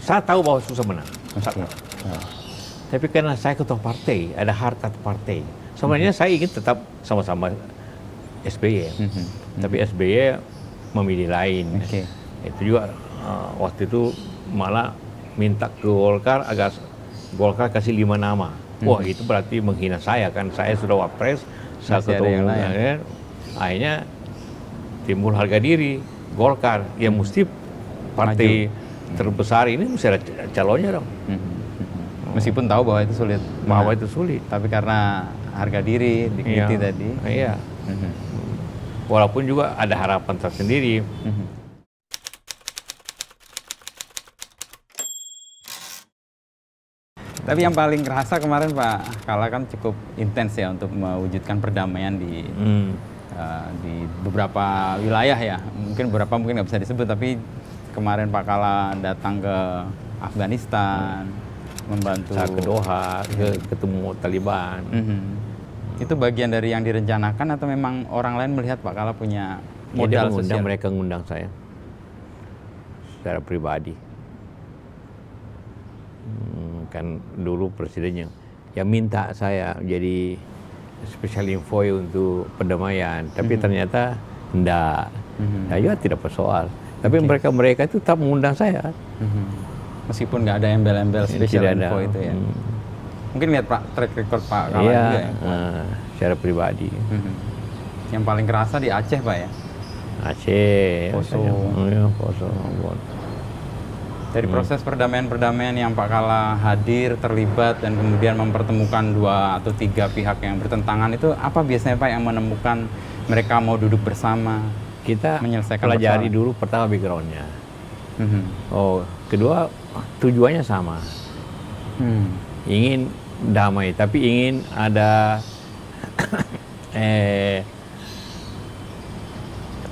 saya tahu bahwa susah menang. Saya Oke. tahu. Tapi karena saya ketua partai, ada harkat partai. Sebenarnya saya ingin tetap sama-sama SBY. Tapi SBY memilih lain. Oke. Itu juga waktu itu malah minta ke Golkar agar Golkar kasih 5 nama. Wah, itu berarti menghina saya kan. Saya sudah wapres, saya Masih ada ketua yang umum. lain. Akhirnya timbul harga diri Golkar. Ya mesti partai terbesar ini mesti ada calonnya dong. Meskipun tahu bahwa itu sulit. Bahwa itu sulit. Tapi karena harga diri, dignity Iya. tadi. Iya. Walaupun juga ada harapan tersendiri. Tapi yang paling kerasa kemarin Pak Kala kan cukup intens ya untuk mewujudkan perdamaian di beberapa wilayah ya. Mungkin beberapa mungkin nggak bisa disebut, tapi kemarin Pak Kala datang ke Afghanistan, membantu. Saya ke Doha, ketemu Taliban. Itu bagian dari yang direncanakan atau memang orang lain melihat Pak Kala punya Modal modal sosial? mereka ngundang saya secara pribadi. Kan dulu presidennya yang minta saya jadi special envoy untuk perdamaian, tapi ternyata enggak. Ya juga tidak persoal. Tapi mereka itu tetap mengundang saya. Meskipun nggak ada embel-embel special Tidak ada. info itu ya. Mungkin lihat Pak track record Pak Kala Iya, juga ya. secara pribadi. Yang paling kerasa di Aceh Pak ya. Aceh, Poso. Ya, Poso. Dari proses perdamaian-perdamaian yang Pak Kala hadir, terlibat, dan kemudian mempertemukan 2 atau 3 pihak yang bertentangan itu apa biasanya Pak yang menemukan mereka mau duduk bersama? Kita Menyelesaikan pelajari persoalan. dulu pertama backgroundnya. Kedua tujuannya sama. Ingin damai, tapi ingin ada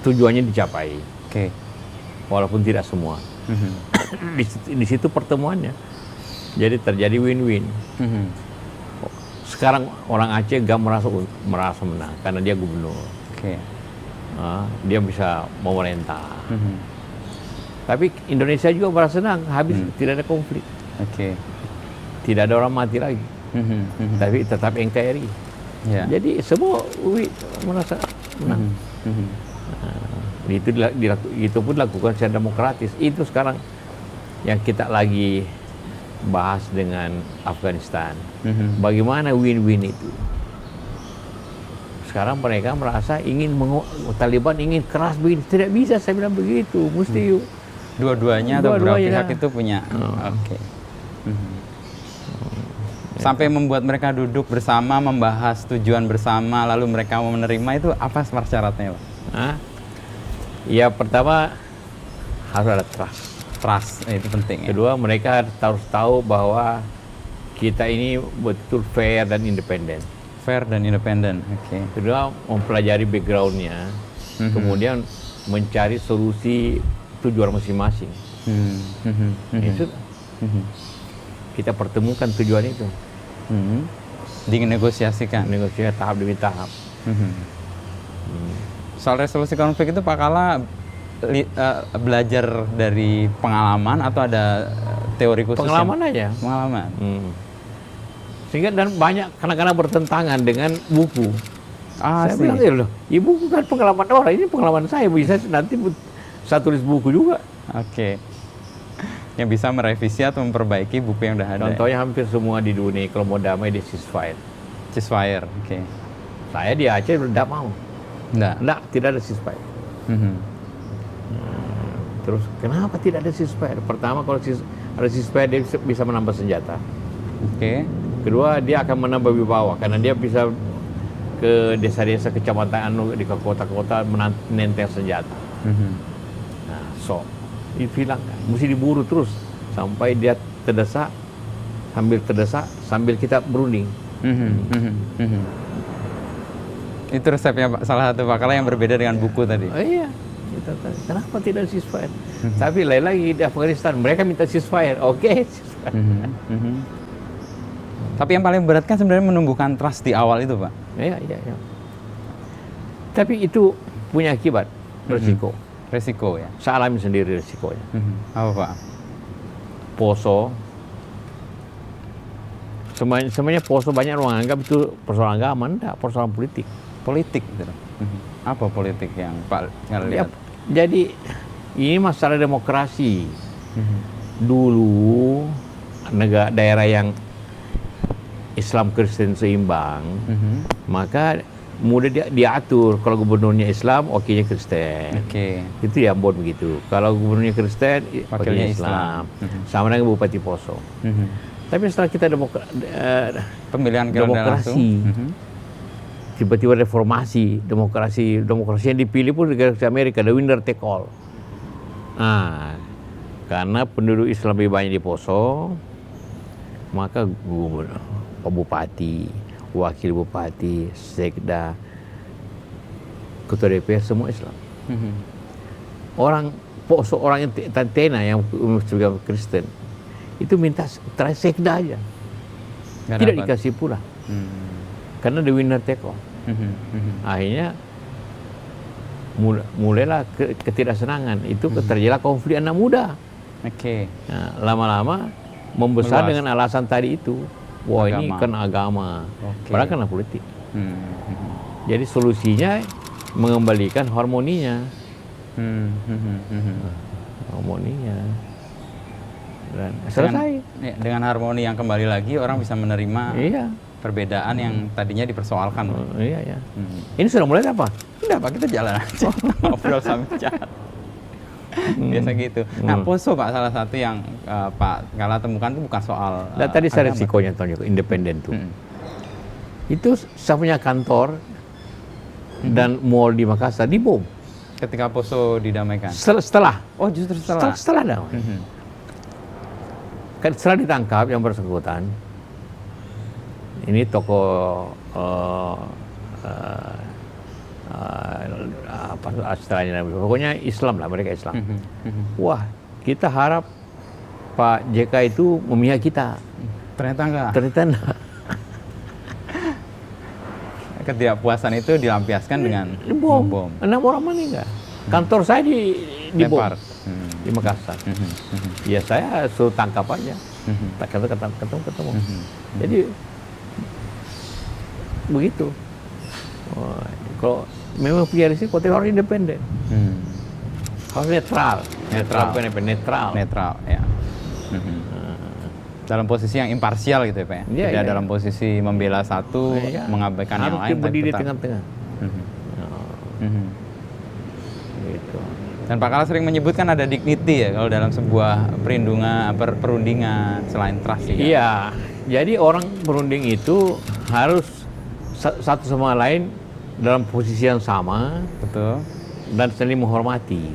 tujuannya dicapai. Oke. Walaupun tidak semua. Di situ pertemuannya. Jadi terjadi win-win. Sekarang orang Aceh gak merasa menang karena dia gubernur. Oke. Dia bisa memerintah. Tapi Indonesia juga merasa senang, habis tidak ada konflik. Oke. Tidak ada orang mati lagi. Tapi tetap NKRI. Ya. Jadi semua merasa menang. Itu pun dilakukan secara demokratis. Itu sekarang yang kita lagi bahas dengan Afghanistan. Bagaimana win-win itu? Sekarang mereka merasa Taliban ingin keras begini. Tidak bisa saya bilang begitu. Mesti Dua-duanya atau beberapa pihak itu punya. Oke. Sampai membuat mereka duduk bersama, membahas tujuan bersama, lalu mereka mau menerima, itu apa syaratnya Pak? Ya pertama harus ada trust. Trust, itu penting ya. Kedua, mereka harus tahu bahwa kita ini betul fair dan independen. Fair dan independen, oke. Kedua, mempelajari backgroundnya, kemudian mencari solusi tujuan masing-masing. Itu kita pertemukan tujuan itu. Dinegosiasikan. Negosiasi tahap demi tahap. Soal resolusi konflik itu Pak Kala belajar dari pengalaman atau ada teori khusus? Pengalaman aja. Pengalaman. Sehingga dan banyak kadang-kadang bertentangan dengan buku. Saya bilang, ya loh, ibu bukan pengalaman orang, ini pengalaman saya. Bisa nanti saya tulis buku juga. Oke. Yang bisa merevisi atau memperbaiki buku yang udah ada. Contohnya hampir semua di dunia kalau mau damai di ceasefire. Ceasefire, oke. Saya di Aceh tidak mau. Enggak. Tidak ada ceasefire. Terus kenapa tidak ada ceasefire? Pertama, kalau ada ceasefire dia bisa menambah senjata. Oke. Kedua, dia akan menambah wibawa karena dia bisa ke desa-desa, kecamatan, di kota-kota menenteng senjata. Nah, itu hilang, mesti diburu terus sampai dia terdesak, sambil kita berunding. Itu resepnya salah satu Pak Kala yang berbeda dengan buku tadi. Iya. Kenapa tidak ceasefire? Tapi lain lagi di Afghanistan mereka minta ceasefire, oke, ceasefire. Tapi yang paling berat kan sebenarnya menumbuhkan trust di awal itu Pak. Iya. Tapi itu punya akibat, resiko. Resiko ya. Saya alami sendiri resikonya. Apa Pak? Poso, semuanya Poso banyak orang anggap itu persoalan agama, enggak, persoalan politik. Politik gitu. Apa politik yang Pak Ya, ngelihat? jadi ini masalah demokrasi. Dulu daerah yang Islam Kristen seimbang, maka mudah diatur. Kalau gubernurnya Islam, wakilnya Kristen. Oke. Itu ya Ambon begitu. Kalau gubernurnya Kristen, wakilnya Wakilnya Islam. Islam. Sama dengan Bupati Poso. Tapi setelah kita Pemilihan keadaan langsung. demokrasi, tiba-tiba reformasi, demokrasi yang dipilih pun negara Amerika, the winner take all. Nah, karena penduduk Islam lebih banyak di Poso, maka gubernur, bupati, wakil bupati, sekda, ketua DPR semua Islam. Orang Poso, orang yang Tantena yang sebagai Kristen itu minta sekda aja, Nggak tidak dapat. dikasih pula, karena the winner take all. Akhirnya mulailah ketidaksenangan itu, terjadilah konflik anak muda. Oke. Nah, lama-lama membesar Meluas. dengan alasan tadi itu. Wah, ini Agama. kan agama, Oke. padahal kan politik. Jadi solusinya mengembalikan harmoninya, dan selesai. Dengan harmoni yang kembali lagi, orang bisa menerima Iya, perbedaan yang tadinya dipersoalkan. iya, iya. Ini sudah mulai apa? Sudah Pak, kita jalan aja. Ngobrol sambil jalan. Biasa gitu. Nah, Poso Pak, salah satu yang Pak Kala temukan itu bukan soal Nah, tadi saya agama. resikonya Tonyo, independen tuh. Itu saya punya kantor dan mall di Makassar dibom. Ketika Poso didamaikan. Setelah Oh, justru setelah. setelah damai. Kan setelah ditangkap yang bersangkutan, ini tokoh apa istilahnya, pokoknya Islam lah, mereka Islam. Wah, kita harap Pak JK itu memihak kita. Ternyata enggak. Ternyata enggak. Ketidakpuasan itu dilampiaskan dengan Bom. bom. 6 orang meninggal. Kantor saya dibom Lempar. di Makassar. Ya saya suruh tangkap aja. Ketemu. Jadi begitu. Wah, kalau memang punya risiko, harus independen, harus netral. Bukan independen, netral. Netral, ya. Dalam posisi yang imparsial gitu ya Pak ya? Iya, Tidak iya. dalam posisi membela satu, Iya. mengabaikan yang Harus lain. tapi berdiri di tetap. tengah-tengah. Mhm. Gitu. Dan Pak Kala sering menyebutkan ada dignity ya kalau dalam sebuah perundingan selain trust ya. Iya, jadi orang berunding itu harus satu sama lain dalam posisi yang sama Betul. dan saling menghormati.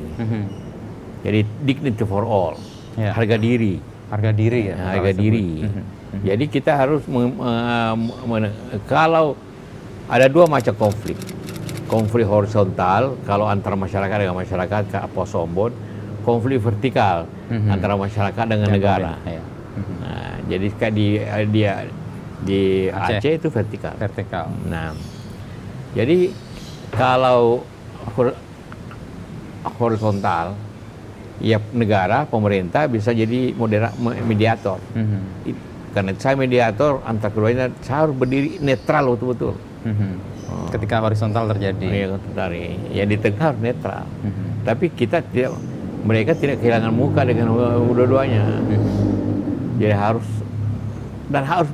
Jadi dignity for all, Ya. harga diri. Harga diri ya. Ya, harga diri. Jadi kita harus kalau ada dua macam konflik horizontal kalau antara masyarakat dengan masyarakat ke Poso Ambon, konflik vertikal antara masyarakat dengan negara. Ya. Nah, jadi kayak di Aceh itu vertikal. Vertikal. Nah, jadi kalau horizontal, ya negara, pemerintah bisa jadi mediator. Karena saya mediator antar keduanya, saya harus berdiri netral betul-betul. Ketika horizontal terjadi. Ya di tengah harus netral. Tapi mereka tidak kehilangan muka dengan dua-duanya. Jadi harus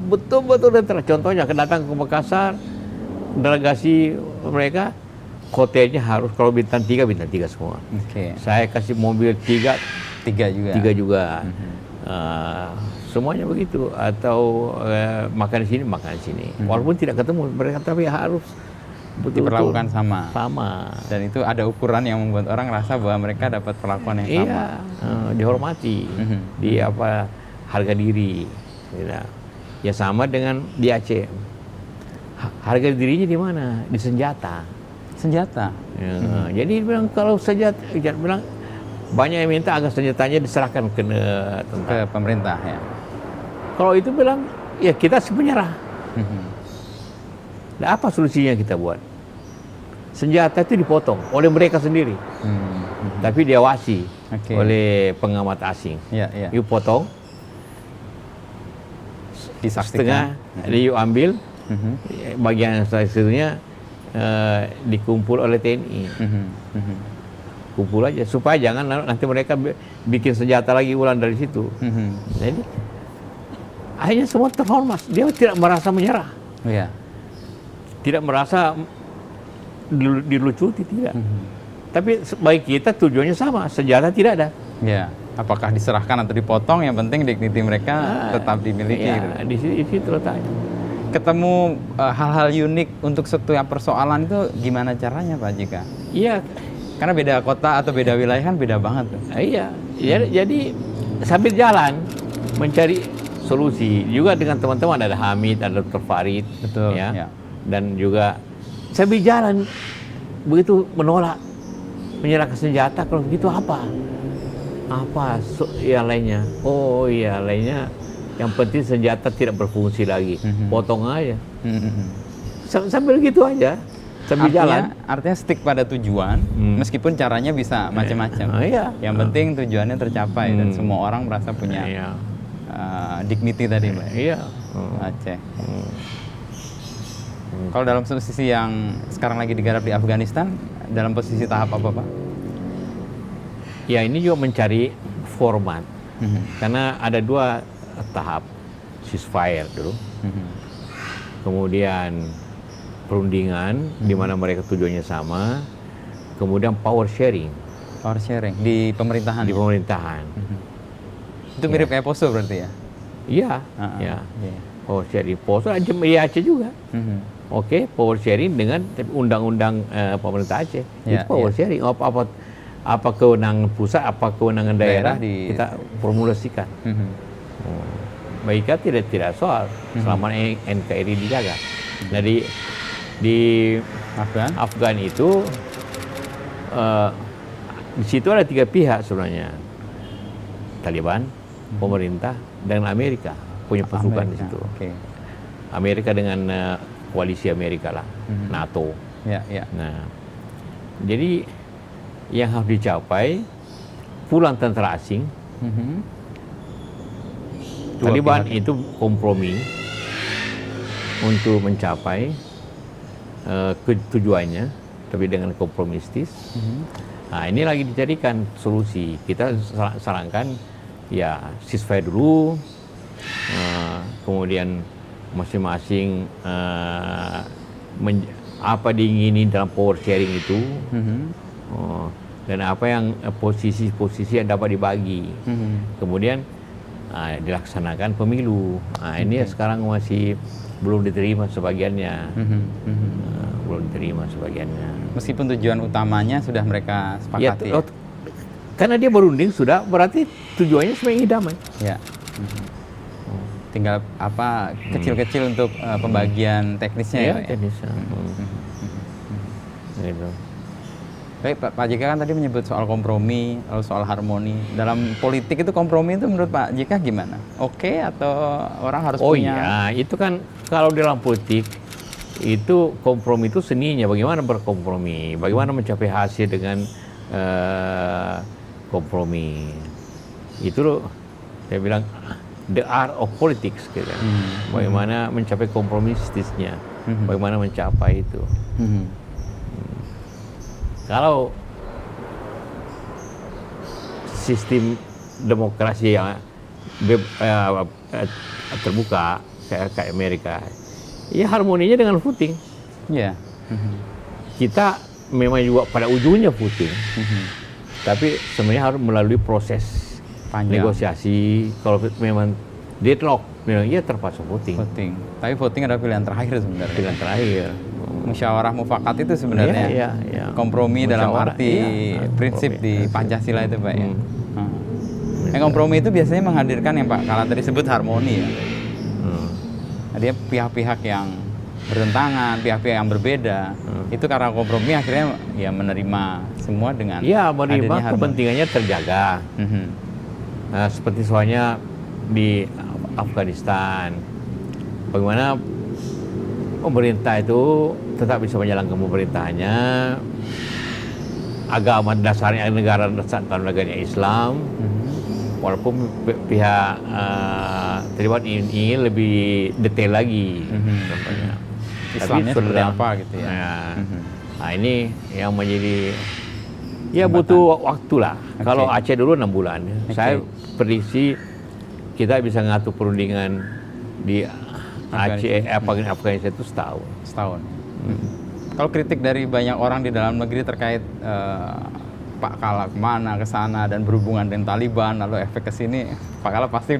betul-betul netral. Contohnya datang ke Makassar, delegasi mereka, hotelnya harus kalau bintang 3 semua. Oke. Saya kasih mobil 3 juga. Semuanya begitu. Atau makan di sini. Walaupun tidak ketemu mereka, tapi harus betul-betul Diperlakukan sama. Dan itu ada ukuran yang membuat orang rasa bahwa mereka dapat perlakuan yang sama. Iya, dihormati, harga diri. Ya sama dengan di Aceh. Harga dirinya di mana? Di senjata. Senjata. Ya, jadi bilang kalau senjata, bilang banyak yang minta agar senjatanya diserahkan ke tentara. Ke pemerintah ya. Kalau itu bilang ya kita menyerah. Nah, apa solusinya kita buat? Senjata itu dipotong oleh mereka sendiri, tapi diawasi Oke. oleh pengamat asing. Iya, iya. Yuk potong, disaksikan. setengah dia ambil, bagian satunya dikumpul oleh TNI. Kumpul aja supaya jangan nanti mereka bikin senjata lagi ulang dari situ. Jadi akhirnya semua terhormat, dia tidak merasa menyerah, tidak merasa dilucuti, tidak. Tapi bagi kita tujuannya sama, senjata tidak ada. Ya, apakah diserahkan atau dipotong, yang penting dignity mereka tetap dimiliki. Ya, di situ letaknya. Ketemu hal-hal unik untuk setiap persoalan itu gimana caranya Pak Jika? Iya. Karena beda kota atau beda wilayah kan beda banget tuh. Iya, jadi sambil jalan mencari solusi juga dengan teman-teman, ada Hamid, ada Dr. Farid, Betul. ya. Dan juga sambil jalan begitu menolak menyerahkan senjata, kalau begitu apa yang lainnya? Oh iya, lainnya yang penting senjata tidak berfungsi lagi, potong aja. Sambil gitu aja. Sambil jalan. Artinya stick pada tujuan, meskipun caranya bisa macam-macam. Iya. Yang penting tujuannya tercapai dan semua orang merasa punya dignity tadi, Mbak. Iya. Aceh. Kalau dalam posisi yang sekarang lagi digarap di Afghanistan, dalam posisi tahap apa, Pak? Ya, ini juga mencari format. Karena ada 2 tahap, ceasefire dulu. Kemudian perundingan di mana mereka tujuannya sama, kemudian power sharing di pemerintahan. Itu mirip kayak Poso berarti ya? Iya, ya. Power sharing Poso aja di Aceh juga. Oke, power sharing dengan undang-undang pemerintah Aceh. Itu power sharing. Apa kewenangan pusat, apa kewenangan daerah kita formulasikan. Bagi kita tidak soal selama NKRI dijaga. Jadi di Afgan itu di situ ada 3 pihak sebenarnya, Taliban, pemerintah, dan Amerika punya pasukan di situ. Amerika dengan koalisi Amerika lah, NATO. Nah, jadi yang harus dicapai pulang tentara asing. Taliban itu kompromi untuk mencapai tujuannya, tapi dengan kompromistis. Nah, ini lagi dicarikan solusi. Kita sarankan ya ceasefire dulu, kemudian masing-masing apa diingini dalam power sharing itu, dan apa yang posisi-posisi yang dapat dibagi. Kemudian dilaksanakan pemilu. Nah, ini sekarang masih belum diterima sebagiannya. Belum diterima sebagiannya. Meskipun tujuan utamanya sudah mereka sepakati. Ya, karena dia berunding sudah, berarti tujuannya sebenarnya ingin damai. Ya. Tinggal kecil-kecil untuk pembagian teknisnya ya, Pak? Teknisnya. Gitu. Baik, Pak JK kan tadi menyebut soal kompromi, lalu soal harmoni. Dalam politik itu kompromi itu menurut Pak JK gimana? Oke atau orang harus punya? Oh iya, itu kan kalau dalam politik itu kompromi itu seninya, bagaimana berkompromi, bagaimana mencapai hasil dengan kompromi. Itu loh, saya bilang the art of politics, gitu kan. Bagaimana mencapai kompromistisnya, bagaimana mencapai itu. Kalau sistem demokrasi yang terbuka kayak Amerika, ya harmoninya dengan voting. Ya. Kita memang juga pada ujungnya voting, tapi sebenarnya harus melalui proses negosiasi. Kalau memang deadlock, memang iya terpaksa voting. Tapi voting adalah pilihan terakhir sebenarnya. Pilihan terakhir. Musyawarah mufakat itu sebenarnya kompromi dalam arti prinsip di Pancasila itu, Pak ya. Kompromi itu biasanya menghadirkan yang Pak Kala tadi sebut harmoni ya. Dia pihak-pihak yang bertentangan, pihak-pihak yang berbeda, itu karena kompromi akhirnya ya menerima semua dengan menerima kepentingannya terjaga. Seperti soalnya di Afghanistan, bagaimana pemerintah itu tetap bisa menjalankan pemerintahannya, agama dasarnya negara Islam, walaupun pihak Taliban ingin lebih detail lagi contohnya. Islamnya Tapi seperti apa gitu ya. Nah ini yang menjadi ya butuh waktu lah. Kalau Aceh dulu 6 bulan. Saya prediksi kita bisa ngatur perundingan di Aceh, Afghanistan itu setahun. Kalau kritik dari banyak orang di dalam negeri terkait Pak Kala kemana, ke sana, dan berhubungan dengan Taliban, lalu efek ke sini, Pak Kala pasti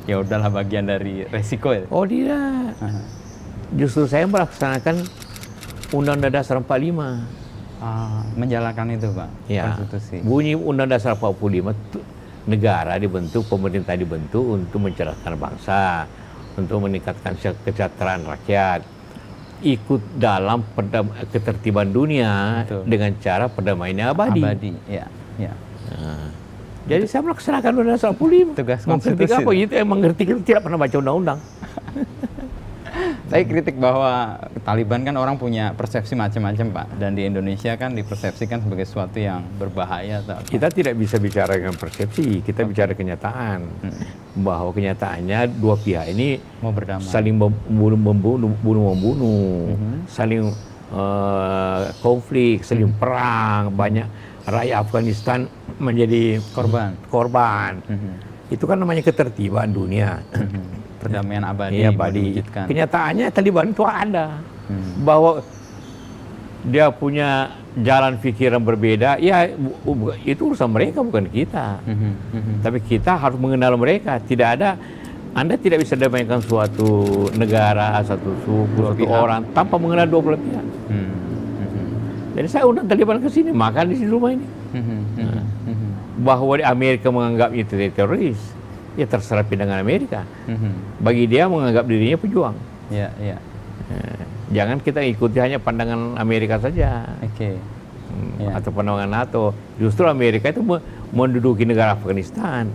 ya udahlah bagian dari resiko ya? Oh tidak. Justru saya melaksanakan Undang-Undang Dasar 45. Menjalankan itu Pak, Ya. konstitusi. Bunyi Undang-Undang Dasar 45, negara dibentuk, pemerintah dibentuk untuk mencerdaskan bangsa, untuk meningkatkan kesejahteraan rakyat, ikut dalam ketertiban dunia. Betul. Dengan cara perdamaian abadi. Ya. Jadi saya melaksanakan Undang-Undang Dasar 45. Tugas konstitusi apa itu? Mengerti, tidak pernah baca undang-undang. Saya kritik bahwa Taliban kan orang punya persepsi macam-macam Pak, dan di Indonesia kan dipersepsikan sebagai sesuatu yang berbahaya. Kita tidak bisa bicara dengan persepsi, kita bicara kenyataan. Bahwa kenyataannya dua pihak ini mau berdamai, saling membunuh, saling konflik, saling perang, banyak rakyat Afghanistan menjadi korban. Itu kan namanya ketertiban dunia. Perdamaian abadi, diwujudkan. Kenyataannya Taliban itu ada. Bahwa dia punya jalan pikiran berbeda, ya itu urusan mereka, bukan kita. Tapi kita harus mengenal mereka. Tidak ada, Anda tidak bisa damaikan suatu negara, satu suku, satu orang tanpa mengenal dua belah pihak. Jadi saya undang Taliban ke sini, makan di rumah ini. Bahwa di Amerika menganggap itu teroris, ya terserah pindangan Amerika. Bagi dia menganggap dirinya pejuang. Jangan kita ikuti hanya pandangan Amerika saja. Atau pandangan NATO. Justru Amerika itu menduduki negara Afghanistan.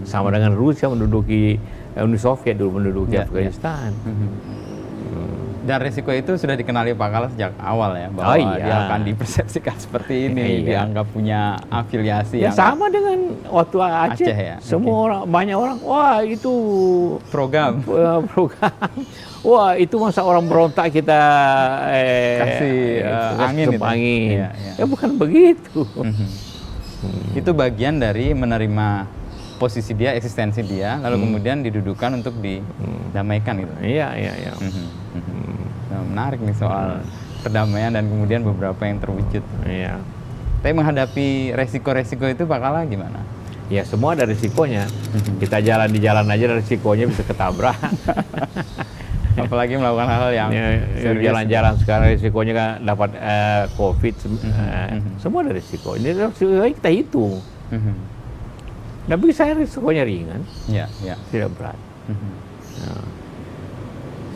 Sama dengan Rusia menduduki Uni Soviet dulu menduduki Afghanistan. Dan risiko itu sudah dikenali Pak Kala sejak awal ya, bahwa dia akan dipersepsikan seperti ini, dianggap punya afiliasi. Ya sama dengan waktu Aceh ya. Semua orang, banyak orang, wah itu program. Wah itu masa orang berontak kita kasih angin. Ya bukan begitu. Itu bagian dari menerima posisi dia, eksistensi dia, lalu kemudian didudukan untuk didamaikan gitu. Iya. Menarik nih soal perdamaian dan kemudian beberapa yang terwujud. Tapi menghadapi resiko-resiko itu Pak Kala gimana? Ya semua ada risikonya. Kita jalan di jalan aja risikonya bisa ketabrak. Apalagi melakukan hal yang jalan-jalan sekarang risikonya kan dapat COVID. Semua ada risiko. Ini risiko kita hitung. Tapi saya risikonya ringan. Tidak berat.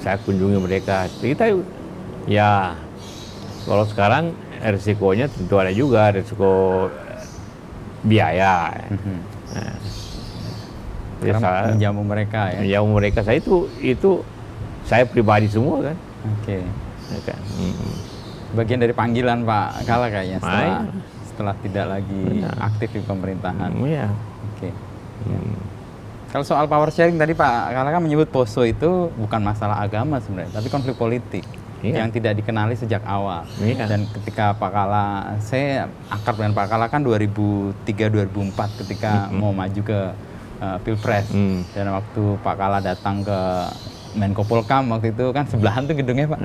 Saya kunjungi mereka. Kita ya kalau sekarang risikonya tentu ada juga risiko biaya. Menjamu mereka ya. Menjamu mereka saya itu saya pribadi semua kan. Bagian dari panggilan Pak Kala kayaknya setelah tidak lagi aktif di pemerintahan. Kalau soal power sharing tadi Pak Kala kan menyebut Poso itu bukan masalah agama sebenarnya, tapi konflik politik yang tidak dikenali sejak awal. Dan ketika Pak Kala, saya akrab dengan Pak Kala kan 2003-2004 ketika mau maju ke Pilpres. Dan waktu Pak Kala datang ke Menko Polkam waktu itu kan sebelahan tuh gedungnya Pak.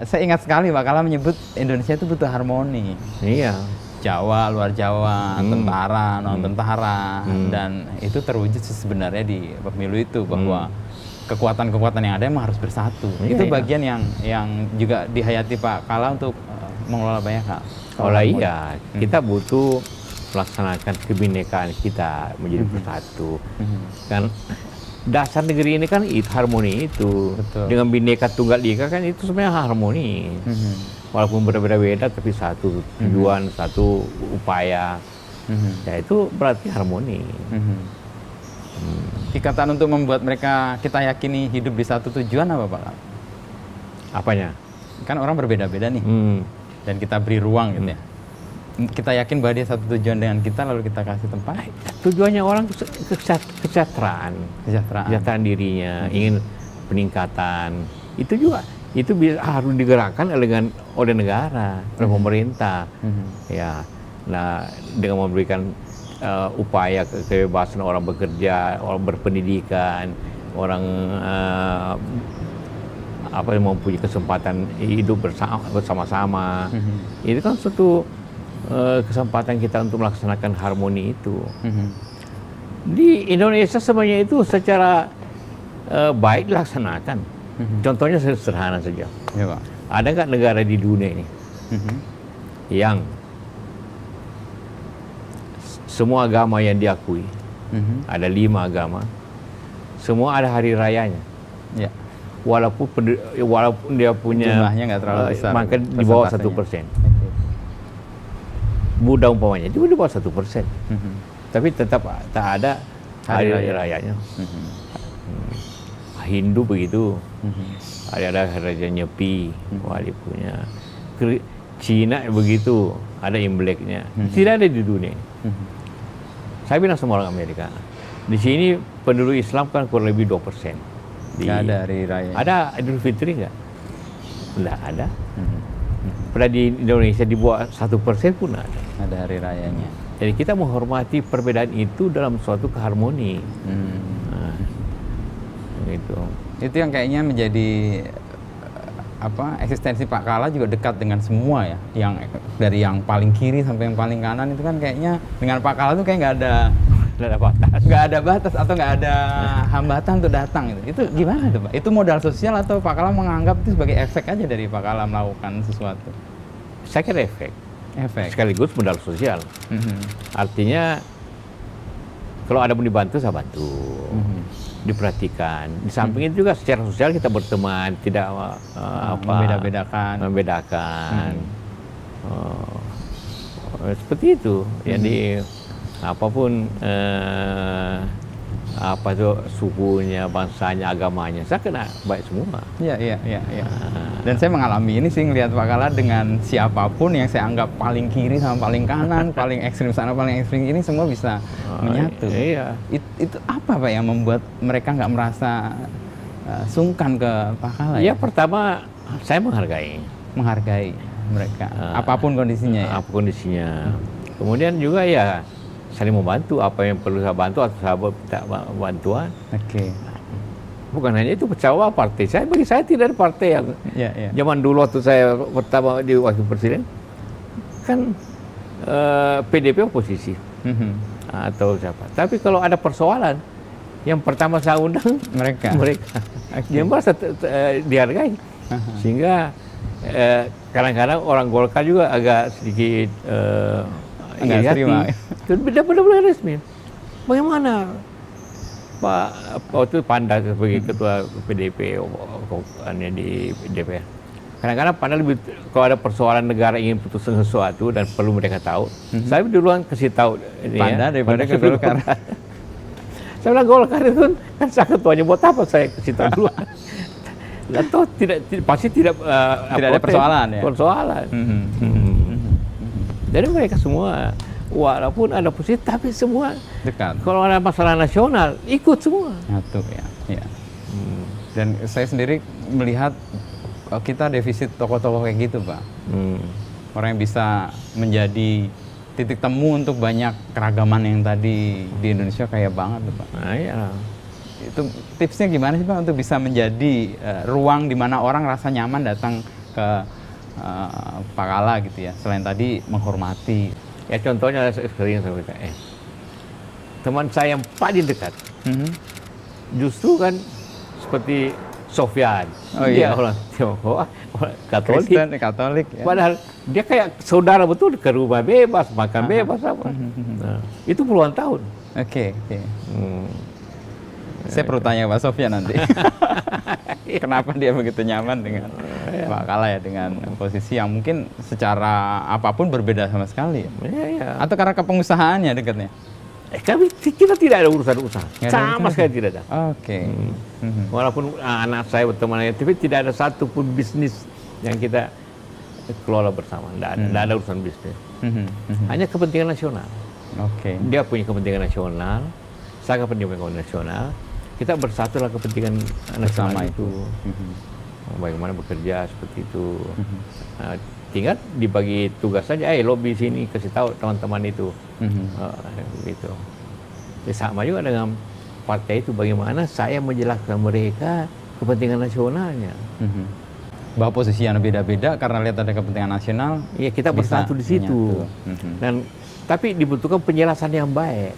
Saya ingat sekali Pak Kala menyebut Indonesia itu butuh harmoni. Jawa, luar Jawa, tentara, non-tentara, dan itu terwujud sebenarnya di pemilu itu bahwa kekuatan-kekuatan yang ada emang harus bersatu. Itu bagian yang juga dihayati Pak Kala untuk mengelola banyak hal. Kita butuh melaksanakan kebinekaan kita menjadi bersatu. Kan dasar negeri ini kan harmoni itu. Dengan Bhinneka Tunggal Ika kan itu sebenarnya harmoni. Walaupun berbeda-beda tapi satu tujuan, satu upaya. Ya itu berarti harmoni. Ikatan untuk membuat mereka kita yakini hidup di satu tujuan apa Pak? Apanya? Kan orang berbeda-beda nih. Dan kita beri ruang gitu ya. kita yakin bahwa dia satu tujuan dengan kita, lalu kita kasih tempat Tujuannya orang kesejahteraan kesejahteraan. dirinya, ingin peningkatan. Itu juga harus digerakkan oleh negara, oleh pemerintah. Ya, nah dengan memberikan upaya kebebasan orang bekerja, orang berpendidikan, orang yang mempunyai kesempatan hidup bersama-sama. Itu kan suatu kesempatan kita untuk melaksanakan harmoni itu. Di Indonesia sebenarnya itu secara baik dilaksanakan. Contohnya sederhana saja. Ya, Pak. Ada nggak negara di dunia ini yang semua agama yang diakui, ada 5 agama, semua ada hari rayanya. Ya. Walaupun dia punya Jumlahnya nggak terlalu besar, maka di bawah 1%. Oke. Buddha umpamanya itu di bawah 1%. Tapi tetap tak ada hari rayanya. Hindu begitu. Ada hari raya Nyepi, wali punya. Cina begitu, ada Imleknya. Tidak ada di dunia. Saya bilang sama orang Amerika, di sini penduduk Islam kan kurang lebih 2%. Nggak ada hari raya. Ada Idul Fitri nggak? Nggak ada. Padahal di Indonesia di bawah 1% pun ada. Ada hari rayanya. Jadi kita menghormati perbedaan itu dalam suatu keharmoni. Nah, gitu. Itu yang kayaknya menjadi eksistensi Pak Kala juga dekat dengan semua ya. Yang dari yang paling kiri sampai yang paling kanan itu kan kayaknya dengan Pak Kala tuh kayak nggak ada batas atau nggak ada hambatan untuk datang gitu. Itu gimana tuh Pak? Itu modal sosial atau Pak Kala menganggap itu sebagai efek aja dari Pak Kala melakukan sesuatu? Saya kira efek. Sekaligus modal sosial. Artinya kalau ada yang dibantu saya bantu, diperhatikan. Di samping itu juga secara sosial kita berteman, tidak membedakan. Seperti itu. Jadi apapun sukunya, bangsanya, agamanya, saya kena baik semua. Iya. Dan saya mengalami ini sih, ngelihat Pak Kala dengan siapapun yang saya anggap paling kiri sama paling kanan, paling ekstrim sana, paling ekstrim ini, semua bisa menyatu. Iya. Itu apa Pak yang membuat mereka nggak merasa sungkan ke Pak Kala? Ya, pertama saya menghargai mereka, apapun kondisinya ya. Apapun kondisinya. Kemudian juga ya saling membantu, apa yang perlu saya bantu atau sahabat minta bantuan. Oke. Bukan hanya itu, percaya partai saya, bagi saya tidak ada partai yang zaman dulu waktu saya pertama di wakil presiden kan PDP oposisi atau siapa. Tapi kalau ada persoalan yang pertama saya undang mereka. Dia merasa dihargai. Sehingga kadang-kadang orang Golkar juga agak sedikit enggak terima. Benar-benar resmi. Bagaimana Pak waktu Panda sebagai ketua PDP di DPR. Kadang-kadang Panda lebih, kalau ada persoalan negara ingin putuskan sesuatu dan perlu mereka tahu, saya duluan kasih tahu Panda daripada ke Golkar. Saya bilang Golkar itu kan saya ketuanya, buat apa saya kasih tahu duluan? Atau pasti tidak ada persoalan ya. Jadi mereka semua, walaupun ada posisi, tapi semua dekat. Kalau ada masalah nasional, ikut semua. Nyatu ya. Dan saya sendiri melihat kita defisit tokoh-tokoh kayak gitu, Pak. Orang yang bisa menjadi titik temu untuk banyak keragaman yang tadi di Indonesia kaya banget, Pak. Nah, iya. Itu tipsnya gimana sih, Pak, untuk bisa menjadi ruang di mana orang rasa nyaman datang ke Pak Kala gitu ya, selain tadi menghormati. Ya contohnya sering saya bilang, teman saya yang paling dekat, justru kan seperti Sofyan, dia orang Tionghoa, Katolik. Kristen, Katolik. Ya. Padahal dia kayak saudara betul, ke rumah bebas, makan bebas apa. Nah, itu puluhan tahun. Oke. Saya perlu tanya Pak Sofyan nanti. Kenapa dia begitu nyaman dengan Pak Kala ya, dengan posisi yang mungkin secara apapun berbeda sama sekali ya? Iya. Atau karena kepengusahaannya dekatnya? Kami kita tidak ada urusan usaha, sama sekali tidak ada. Oke. Walaupun anak saya berteman, tapi tidak ada satupun bisnis yang kita kelola bersama. Tidak ada urusan bisnis. Hanya kepentingan nasional. Oke. Dia punya kepentingan nasional, saya kepentingan nasional. Kita bersatulah kepentingan nasional Bersama itu. Bagaimana bekerja seperti itu. Nah, tinggal dibagi tugas saja. Lobby sini, kasih tahu teman-teman itu. Gitu. Ya, sama juga dengan partai itu, bagaimana saya menjelaskan mereka kepentingan nasionalnya. Bahwa posisi yang beda-beda karena lihat ada kepentingan nasional. Ya, kita bersatu di situ. Dan tapi dibutuhkan penjelasan yang baik.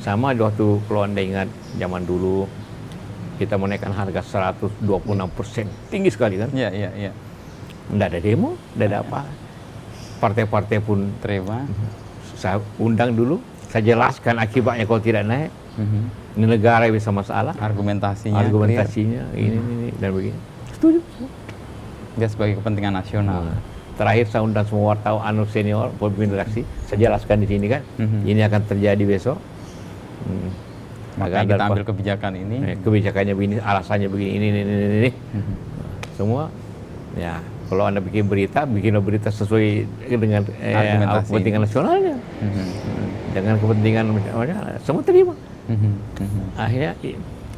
Sama waktu kalau Anda ingat zaman dulu kita menaikkan harga 126%, tinggi sekali kan? Iya. Nggak ada demo, nggak ada apa. Partai-partai pun Terima. saya undang dulu, saya jelaskan akibatnya kalau tidak naik. Ini negara yang bisa masalah. Argumentasinya Ini dan begini. Setuju. Dia sebagai kepentingan nasional. Terakhir saya undang semua wartawan senior, pemimpin redaksi, saya jelaskan di sini kan, ini akan terjadi besok. Maka kita ambil kebijakan ini. Kebijakannya begini, alasannya begini, ini. Semua, ya kalau Anda bikin berita sesuai dengan kepentingan nasionalnya. Dengan kepentingan nasionalnya, semua terima. Akhirnya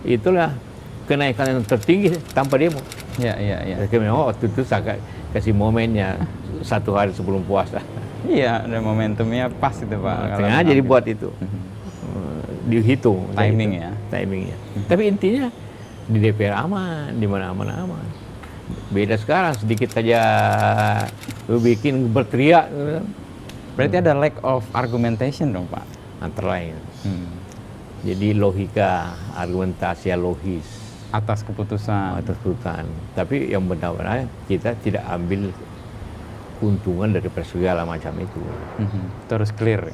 itulah kenaikan yang tertinggi tanpa demo. Iya. Waktu itu saya kasih momennya 1 hari sebelum puasa. Iya, dan momentumnya pas itu Pak. Sengaja dibuat itu. Dihitung. Timingnya. Tapi intinya di DPR aman, di mana-mana aman. Beda sekarang, sedikit saja bikin berteriak. Berarti ada lack of argumentation dong Pak? Antara lain. Jadi logika, argumentasi logis. Atas keputusan. Tapi yang benar-benar kita tidak ambil keuntungan dari segala macam itu. Terus clear.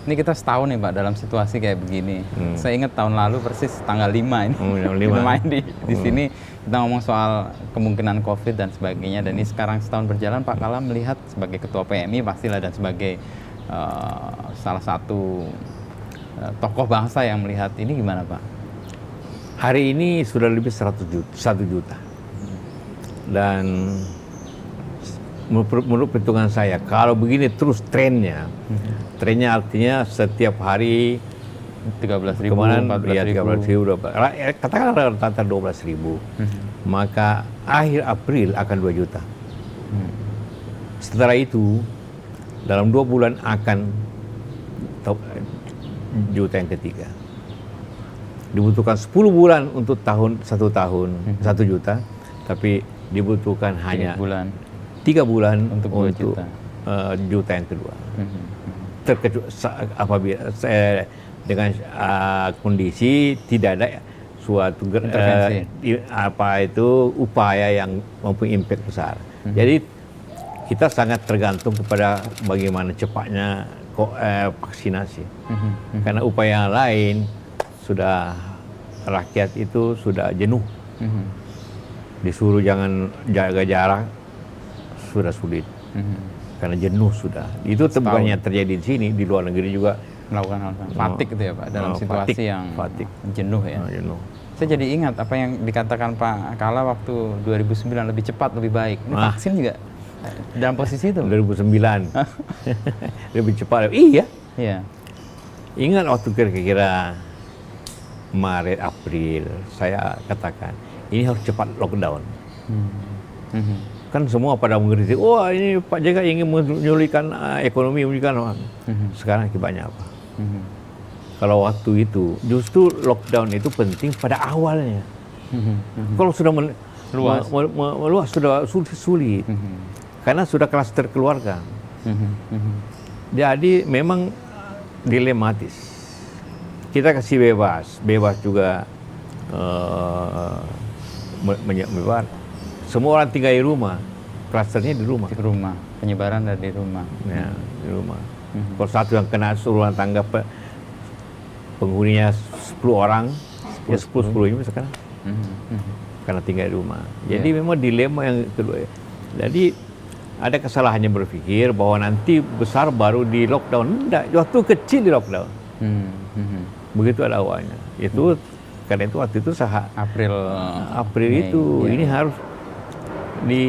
Ini kita setahun nih Pak dalam situasi kayak begini. Saya ingat tahun lalu persis tanggal 5 ini. Kita main di sini, kita ngomong soal kemungkinan COVID dan sebagainya. Dan ini sekarang setahun berjalan, Pak Kala melihat sebagai ketua PMI pastilah dan sebagai salah satu tokoh bangsa yang melihat ini gimana Pak? Hari ini sudah lebih 1 juta. Dan menurut perhitungan saya, kalau begini terus trennya artinya setiap hari 13.000, kemarin 14.000, katakanlah rata-rata 12.000, maka akhir April akan 2 juta. Setelah itu dalam 2 bulan akan juta yang ketiga. Dibutuhkan 10 bulan untuk 1 tahun 1 juta, tapi dibutuhkan hanya 3 bulan untuk juta yang kedua. Terkecuali apabila dengan kondisi tidak ada suatu upaya yang mempunyai impact besar. Jadi kita sangat tergantung kepada bagaimana cepatnya vaksinasi. Karena upaya lain sudah rakyat itu sudah jenuh. Disuruh jangan jaga jarak sudah sulit. Karena jenuh sudah. Itu bukannya terjadi di sini, di luar negeri juga melakukan hal fatik itu ya Pak, dalam situasi yang jenuh ya. Jenuh. Saya jadi ingat apa yang dikatakan Pak Kala waktu 2009, lebih cepat lebih baik. Ini vaksin juga dalam posisi itu. 2009 lebih cepat. Iya. Ingat waktu kira-kira Maret April saya katakan ini harus cepat lockdown. Kan semua pada mengkritik, wah ini Pak JK ingin menyulitkan ekonomi, sekarang akibatnya apa? Kalau waktu itu justru lockdown itu penting pada awalnya. Kalau sudah meluas sudah sulit. Karena sudah klaster keluarga. Jadi memang dilematis. Kita kasih bebas juga menyebar. Semua orang tinggal di rumah, klasternya di rumah. Penyebaran dari rumah. Ya, di rumah. Kalau satu yang kena urusan tangga penghuninya 10 orang, ya 10 ini sekarang. Karena tinggal di rumah. Jadi memang dilema yang kedua. Jadi ada kesalahannya berpikir bahwa nanti besar baru di lockdown. Enggak, waktu kecil di lockdown. Begitu ada awalnya. Itu karena itu waktu itu April Mei, itu ini harus di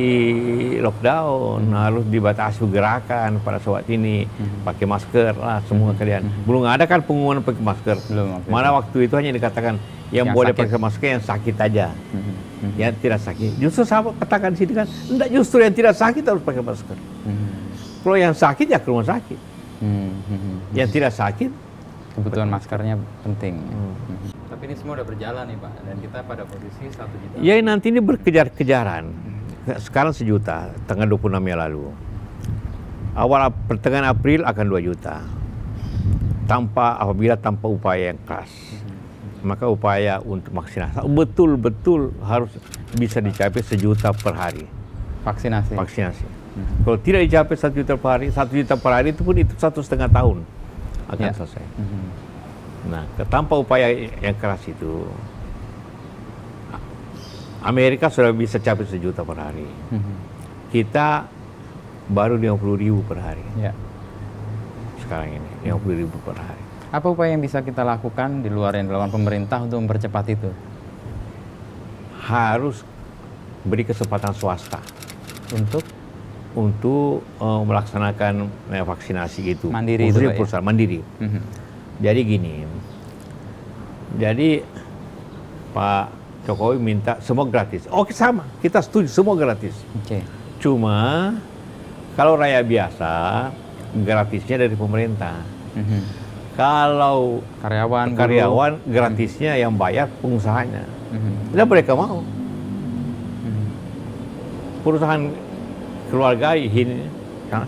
lockdown, harus dibatasi gerakan pada saat ini, pakai masker lah semua kalian. Belum ada kan pengumuman pakai masker. Belum. Mana waktu itu hanya dikatakan yang boleh sakit. pakai masker yang sakit aja, yang tidak sakit. Justru saya katakan di sini kan, enggak, justru yang tidak sakit harus pakai masker. Kalau yang sakit ya ke rumah sakit. Yang tidak sakit, Kebutuhan maskernya penting. Tapi ini semua udah berjalan nih Pak, dan kita pada posisi 1 juta. ya nanti ini berkejar-kejaran. Sekarang 1 juta, tanggal 26 Mei lalu. Pertengahan April akan 2 juta. Apabila tanpa upaya yang keras. Maka upaya untuk vaksinasi betul-betul harus bisa dicapai 1 juta per hari. Vaksinasi. Kalau tidak dicapai 1 juta per hari, 1 juta per hari itu pun itu 1,5 tahun akan selesai. Nah, tanpa upaya yang keras itu, Amerika sudah bisa capai 1 juta per hari. Kita baru 50.000 per hari. Ya. Sekarang ini 50.000 per hari. Apa upaya yang bisa kita lakukan di luar yang dilakukan pemerintah untuk mempercepat itu? Harus beri kesempatan swasta untuk melaksanakan vaksinasi itu. Mandiri khususnya itu, Pak, perusahaan mandiri. Jadi gini, Pak Jokowi minta semua gratis. Oke, sama, kita setuju semua gratis. Oke. Cuma kalau rakyat biasa gratisnya dari pemerintah. Kalau karyawan gratisnya yang bayar pengusahanya. Dan mereka mau. Perusahaan keluarga ini kan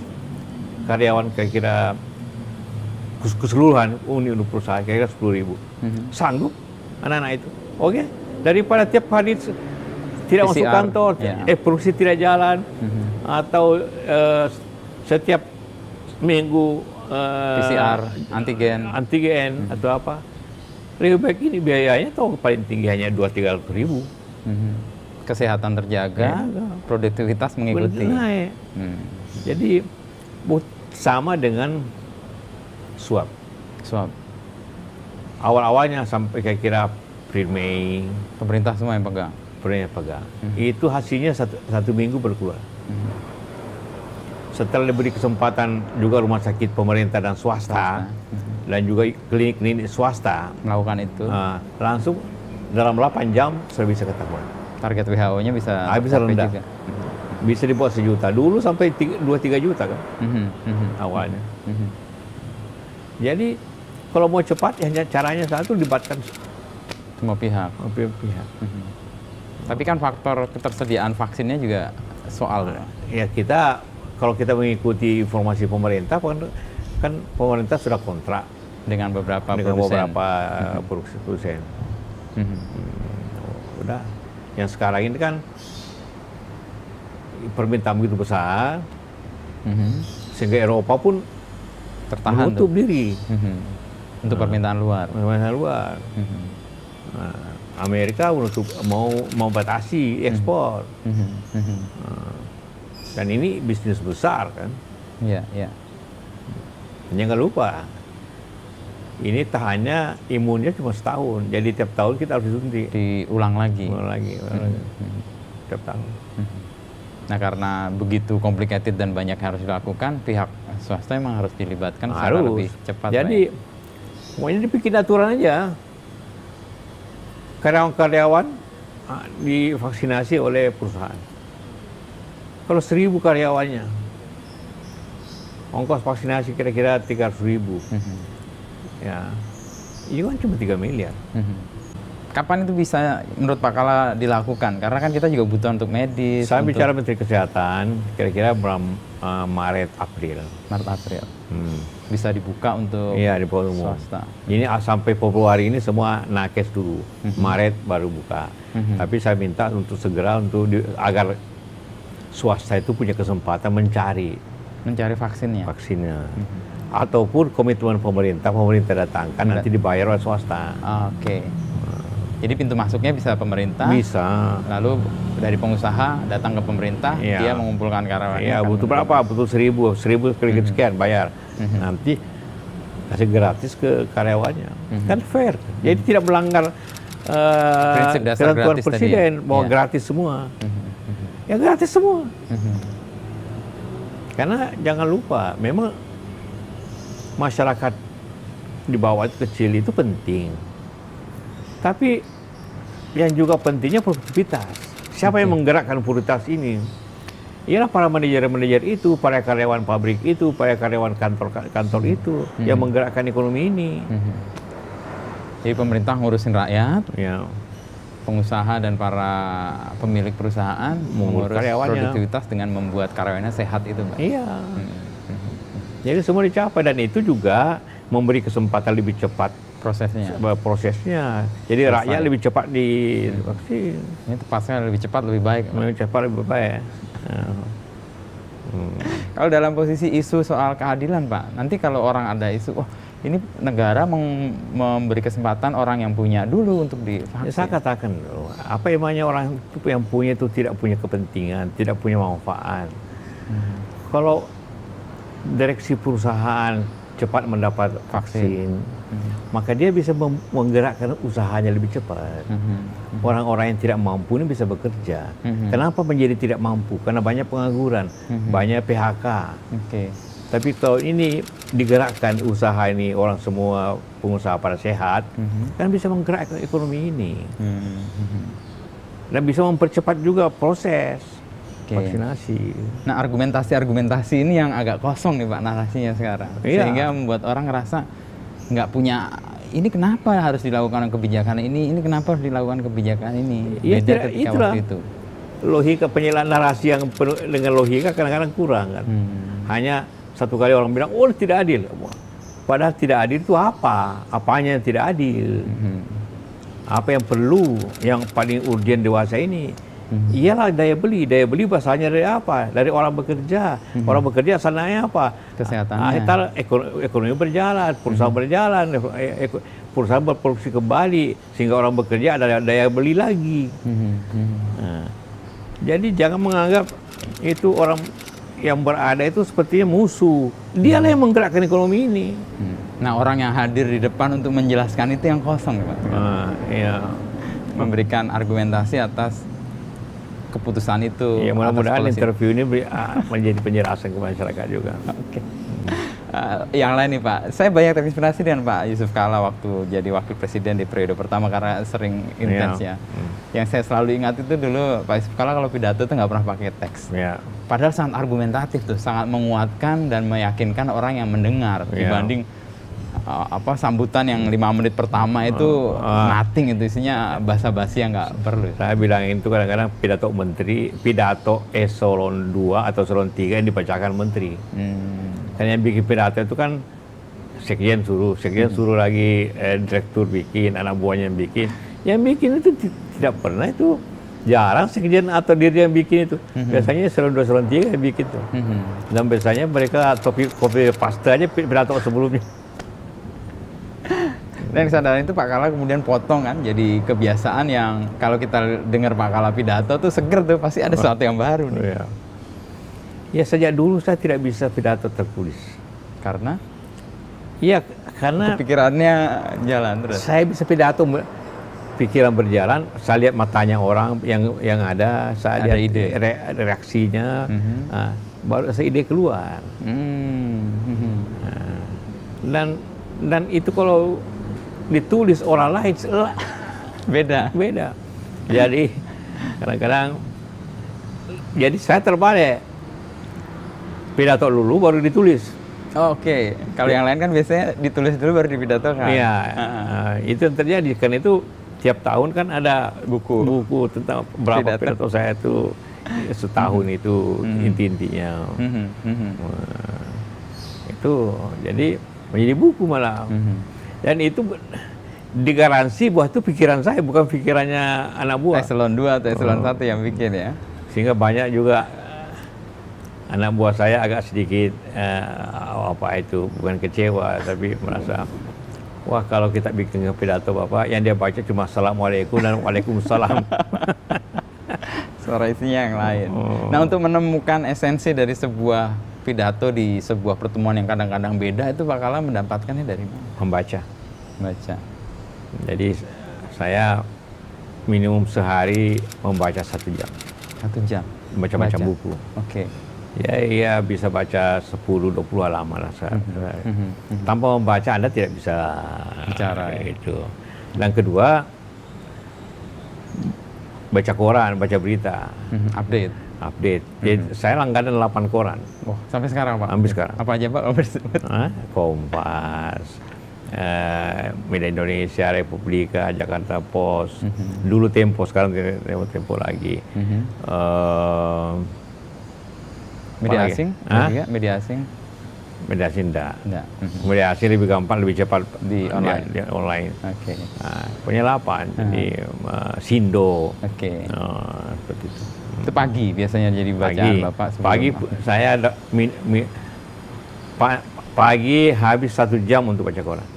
karyawan kira-kira keseluruhan unit perusahaan kira-kira 10.000. Sanggup anak-anak itu. Oke, daripada tiap hari tidak masuk PCR, kantor, produksi tidak jalan, atau setiap minggu PCR, antigen atau apa. Lebih baik ini biayanya tahu paling tinggi hanya 200-300 ribu. Kesehatan terjaga, produktivitas mengikuti. Naik. Jadi sama dengan swab. Awal-awalnya sampai kira-kira April Mei, pemerintah semua yang pegang. Itu hasilnya satu minggu berkeluar. Setelah diberi kesempatan juga rumah sakit pemerintah dan swasta. Dan juga klinik-klinik swasta melakukan itu, langsung dalam 8 jam sudah bisa ketahuan. Target WHO-nya bisa rendah juga. Bisa dibuat 1 juta. Dulu sampai 2-3 juta kan awalnya. Jadi kalau mau cepat ya caranya satu libatkan semua pihak. Tapi kan faktor ketersediaan vaksinnya juga soal. Ya kita kalau kita mengikuti informasi pemerintah kan pemerintah sudah kontrak dengan beberapa produsen. Udah. Yang sekarang ini kan permintaan begitu besar, sehingga Eropa pun tertahan menutup diri untuk permintaan luar. Nah, Amerika mau batasi ekspor. Dan ini bisnis besar kan. Iya. Jangan lupa, ini tahannya imunnya cuma setahun. Jadi tiap tahun kita harus disuntik. Diulang lagi. Tiap tahun. Nah, karena begitu complicated dan banyak yang harus dilakukan, pihak swasta memang harus dilibatkan secara lebih cepat. Jadi, pokoknya dibikin aturan aja. Karyawan-karyawan divaksinasi oleh perusahaan. Kalau 1.000 karyawannya, ongkos vaksinasi kira-kira 300.000. Ya, ini kan cuma 3 miliar. Kapan itu bisa menurut Pak Kala dilakukan? Karena kan kita juga butuh untuk medis. Saya bicara Menteri Kesehatan, kira-kira Maret April. Bisa dibuka untuk swasta. Ini sampai Februari ini semua nakes dulu. Maret baru buka. Tapi saya minta untuk segera agar swasta itu punya kesempatan mencari vaksinnya. Ataupun komitmen pemerintah datangkan nanti dibayar oleh swasta. Oke. Jadi pintu masuknya bisa pemerintah. Bisa. Lalu dari pengusaha datang ke pemerintah, dia mengumpulkan karyawannya. Iya, butuh berapa? Butuh 1.000 sekian bayar. Nanti kasih gratis ke karyawannya. Kan fair. Jadi tidak melanggar prinsip dasar ketentuan gratis presiden tadi, bahwa gratis semua. Ya gratis semua. Karena jangan lupa, memang masyarakat di bawah itu kecil itu penting. Tapi yang juga pentingnya produktivitas. Siapa yang menggerakkan produktivitas ini? Ialah para manajer-manajer itu, para karyawan pabrik itu, para karyawan kantor itu yang menggerakkan ekonomi ini. Jadi pemerintah ngurusin rakyat, Ya. pengusaha dan para pemilik perusahaan mengurus karyawannya. produktivitas dengan membuat karyawannya sehat itu, Pak. Iya. Jadi semua dicapai, dan itu juga memberi kesempatan lebih cepat prosesnya. Jadi Selesai. rakyat lebih cepat divaksin. Ini tepatnya lebih cepat lebih baik. Lebih cepat lebih baik. Kalau dalam posisi isu soal keadilan, Pak, nanti kalau orang ada isu, oh ini negara memberi kesempatan orang yang punya dulu untuk Ya, divaksin. saya katakan, apa emangnya orang itu yang punya itu tidak punya kepentingan, tidak punya manfaat. Kalau direksi perusahaan cepat mendapat vaksin, maka dia bisa menggerakkan usahanya lebih cepat. Orang-orang yang tidak mampu ini bisa bekerja. Kenapa menjadi tidak mampu? Karena banyak pengangguran, banyak PHK. Oke. Tapi tahun ini digerakkan usaha ini, orang semua pengusaha pada sehat, kan bisa menggerakkan ekonomi ini. Dan bisa mempercepat juga proses vaksinasi. Nah, argumentasi ini yang agak kosong nih Pak narasinya sekarang. Iya. Sehingga membuat orang ngerasa nggak punya, ini kenapa harus dilakukan kebijakan ini kenapa harus dilakukan kebijakan ini. Iya, Beda ketika itulah. waktu itu. Logika penjelasan narasi yang penuh dengan logika kadang-kadang kurang kan. Hanya satu kali orang bilang, oh tidak adil. Padahal tidak adil itu apa? Apanya yang tidak adil? Apa yang perlu, yang paling urgent dewasa ini? Iyalah daya beli. Daya beli bahasanya dari apa? Dari orang bekerja. Orang bekerja asalnya apa? Kesehatannya. Ekonomi berjalan, perusahaan berjalan, perusahaan berproduksi kembali, sehingga orang bekerja ada daya beli lagi. Nah, jadi jangan menganggap itu orang yang berada itu sepertinya musuh. Dialah yang menggerakkan ekonomi ini. Nah, orang yang hadir di depan untuk menjelaskan itu yang kosong, Pak. Iya. Memberikan argumentasi atas keputusan itu. Ya, mudah-mudahan atas policy. interview ini menjadi penjelasan ke masyarakat juga. Oke. Yang lain nih Pak, saya banyak terinspirasi dengan Pak Yusuf Kalla waktu jadi wakil presiden di periode pertama karena sering intens ya. Yang saya selalu ingat itu dulu Pak Yusuf Kalla kalau pidato itu nggak pernah pakai teks. Ya. Padahal sangat argumentatif tuh, sangat menguatkan dan meyakinkan orang yang mendengar dibanding sambutan yang 5 menit pertama itu nothing, itu isinya basa-basi yang nggak perlu. Saya bilang itu kadang-kadang pidato menteri, pidato eselon 2 atau eselon 3 yang dibacakan menteri. Karena yang bikin pidato itu kan sekjen suruh lagi direktur bikin, anak buahnya yang bikin. Yang bikin itu tidak pernah itu, jarang sekjen atau diri yang bikin itu. Biasanya eselon 2, eselon 3 yang bikin tuh. Dan biasanya mereka copy paste aja pidato sebelumnya. Dan kesadaran itu Pak Kalla kemudian potong kan, jadi kebiasaan yang kalau kita dengar Pak Kalla pidato tuh seger tuh, pasti ada sesuatu yang baru nih. Ya sejak dulu saya tidak bisa pidato tertulis. Karena? Iya, karena pikirannya jalan terus. saya bisa pidato, pikiran berjalan, saya lihat matanya orang yang ada, saya Ada lihat ide. Reaksinya, baru saya ide keluar. Dan itu kalau ditulis orang lain Beda. Jadi kadang-kadang jadi saya terbalik, pidato dulu baru ditulis. Oke. Kalau yang lain kan biasanya ditulis dulu baru dipidatokan. Iya, itu yang terjadi. Kan itu tiap tahun kan ada buku tentang berapa pidato saya itu setahun itu inti-intinya. Itu jadi menjadi buku malah. Dan itu digaransi bahwa itu pikiran saya, bukan pikirannya anak buah. Eselon 2 atau eselon 1 yang bikin ya. Sehingga banyak juga anak buah saya agak sedikit bukan kecewa, tapi merasa wah kalau kita bikin pidato Bapak yang dia baca cuma Assalamualaikum dan Waalaikumsalam. Suara isinya yang lain. Nah, untuk menemukan esensi dari sebuah pidato di sebuah pertemuan yang kadang-kadang beda, itu Pak Kalla mendapatkannya dari mana? Membaca. Jadi saya minimum sehari membaca 1 jam. 1 jam. macam-macam Baca. buku. Oke. Ya bisa baca 10-20 halaman lah. Tanpa membaca Anda tidak bisa Bicara, ya. itu. Dan kedua, baca koran, baca berita, Update. Jadi, saya langganan 8 koran. Oh, sampai sekarang Pak? Sampai sekarang. Apa aja Pak? Kompas, Media Indonesia, Republika, Jakarta Post, dulu Tempo, sekarang Tempo lagi. Media Apalagi? asing? Hah? Media asing? Media asing enggak. Enggak. Media asing lebih gampang, lebih cepat Di online. Di online. Oke. Punya 8, jadi Sindo, Oke. seperti itu. Itu pagi biasanya jadi bacaan Bapak sebelum Pagi saya ada pagi habis 1 jam untuk baca koran.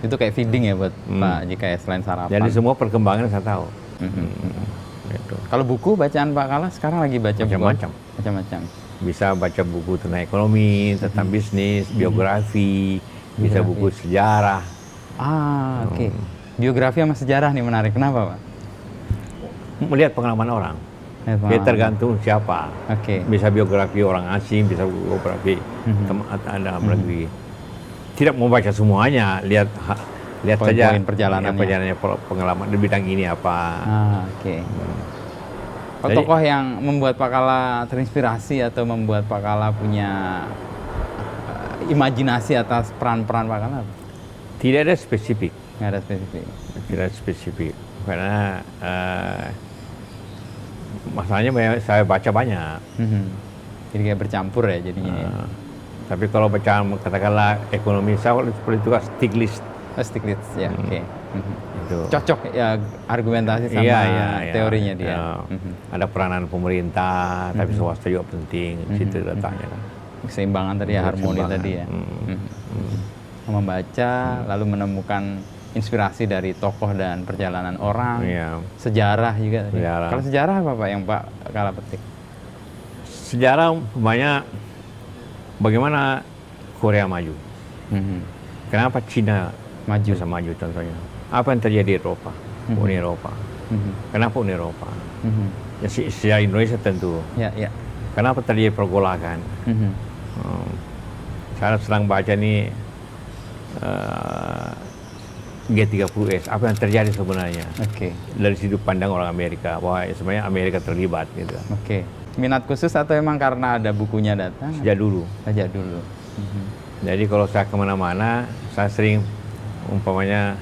Itu kayak feeding ya buat Pak jika ya selain sarapan. Jadi semua perkembangan saya tahu. Gitu. Kalau buku bacaan Pak Kala sekarang lagi baca Macam-macam. buku? Macam-macam. Bisa baca buku tentang ekonomi, tentang bisnis, biografi, bisa buku sejarah. Oke. Biografi sama sejarah nih menarik. Kenapa Pak? Melihat pengalaman orang. Dia tergantung siapa. Oke. Bisa biografi orang asing, bisa biografi dalam negeri. Tidak mau baca semuanya, lihat saja Poin-poin perjalanannya. pengalaman di bidang ini apa. Oke. Kalau tokoh yang membuat Pak Kala terinspirasi atau membuat Pak Kala punya imajinasi atas peran-peran Pak Kala? Tidak ada spesifik. Nggak ada spesifik. Tidak ada spesifik. Karena masalahnya saya baca banyak. Jadi kayak bercampur ya jadinya. Tapi kalau bacaan katakanlah ekonomi saya seperti itu kan Stiglitz. Stiglitz ya, oke. Itu. Cocok ya argumentasi sama teorinya dia. Ada peranan pemerintah, tapi swasta juga penting. Situ letaknya kan. Keseimbangan tadi ya, harmoni tadi ya. Membaca lalu menemukan inspirasi dari tokoh dan perjalanan orang. Sejarah juga tadi. Kalau sejarah apa Pak yang Pak Kala petik? Sejarah banyak bagaimana Korea maju. Kenapa Cina bisa maju contohnya? Apa yang terjadi di Eropa? Uni Eropa. Kenapa Uni Eropa? Ya, sejarah Indonesia tentu. Ya. Kenapa terjadi pergolakan? Saya sedang baca nih G30S. Apa yang terjadi sebenarnya? Dari sudut pandang orang Amerika, bahwa sebenarnya Amerika terlibat gitu. Minat khusus atau emang karena ada bukunya datang? Sejak dulu. Jadi kalau saya kemana-mana, saya sering umpamanya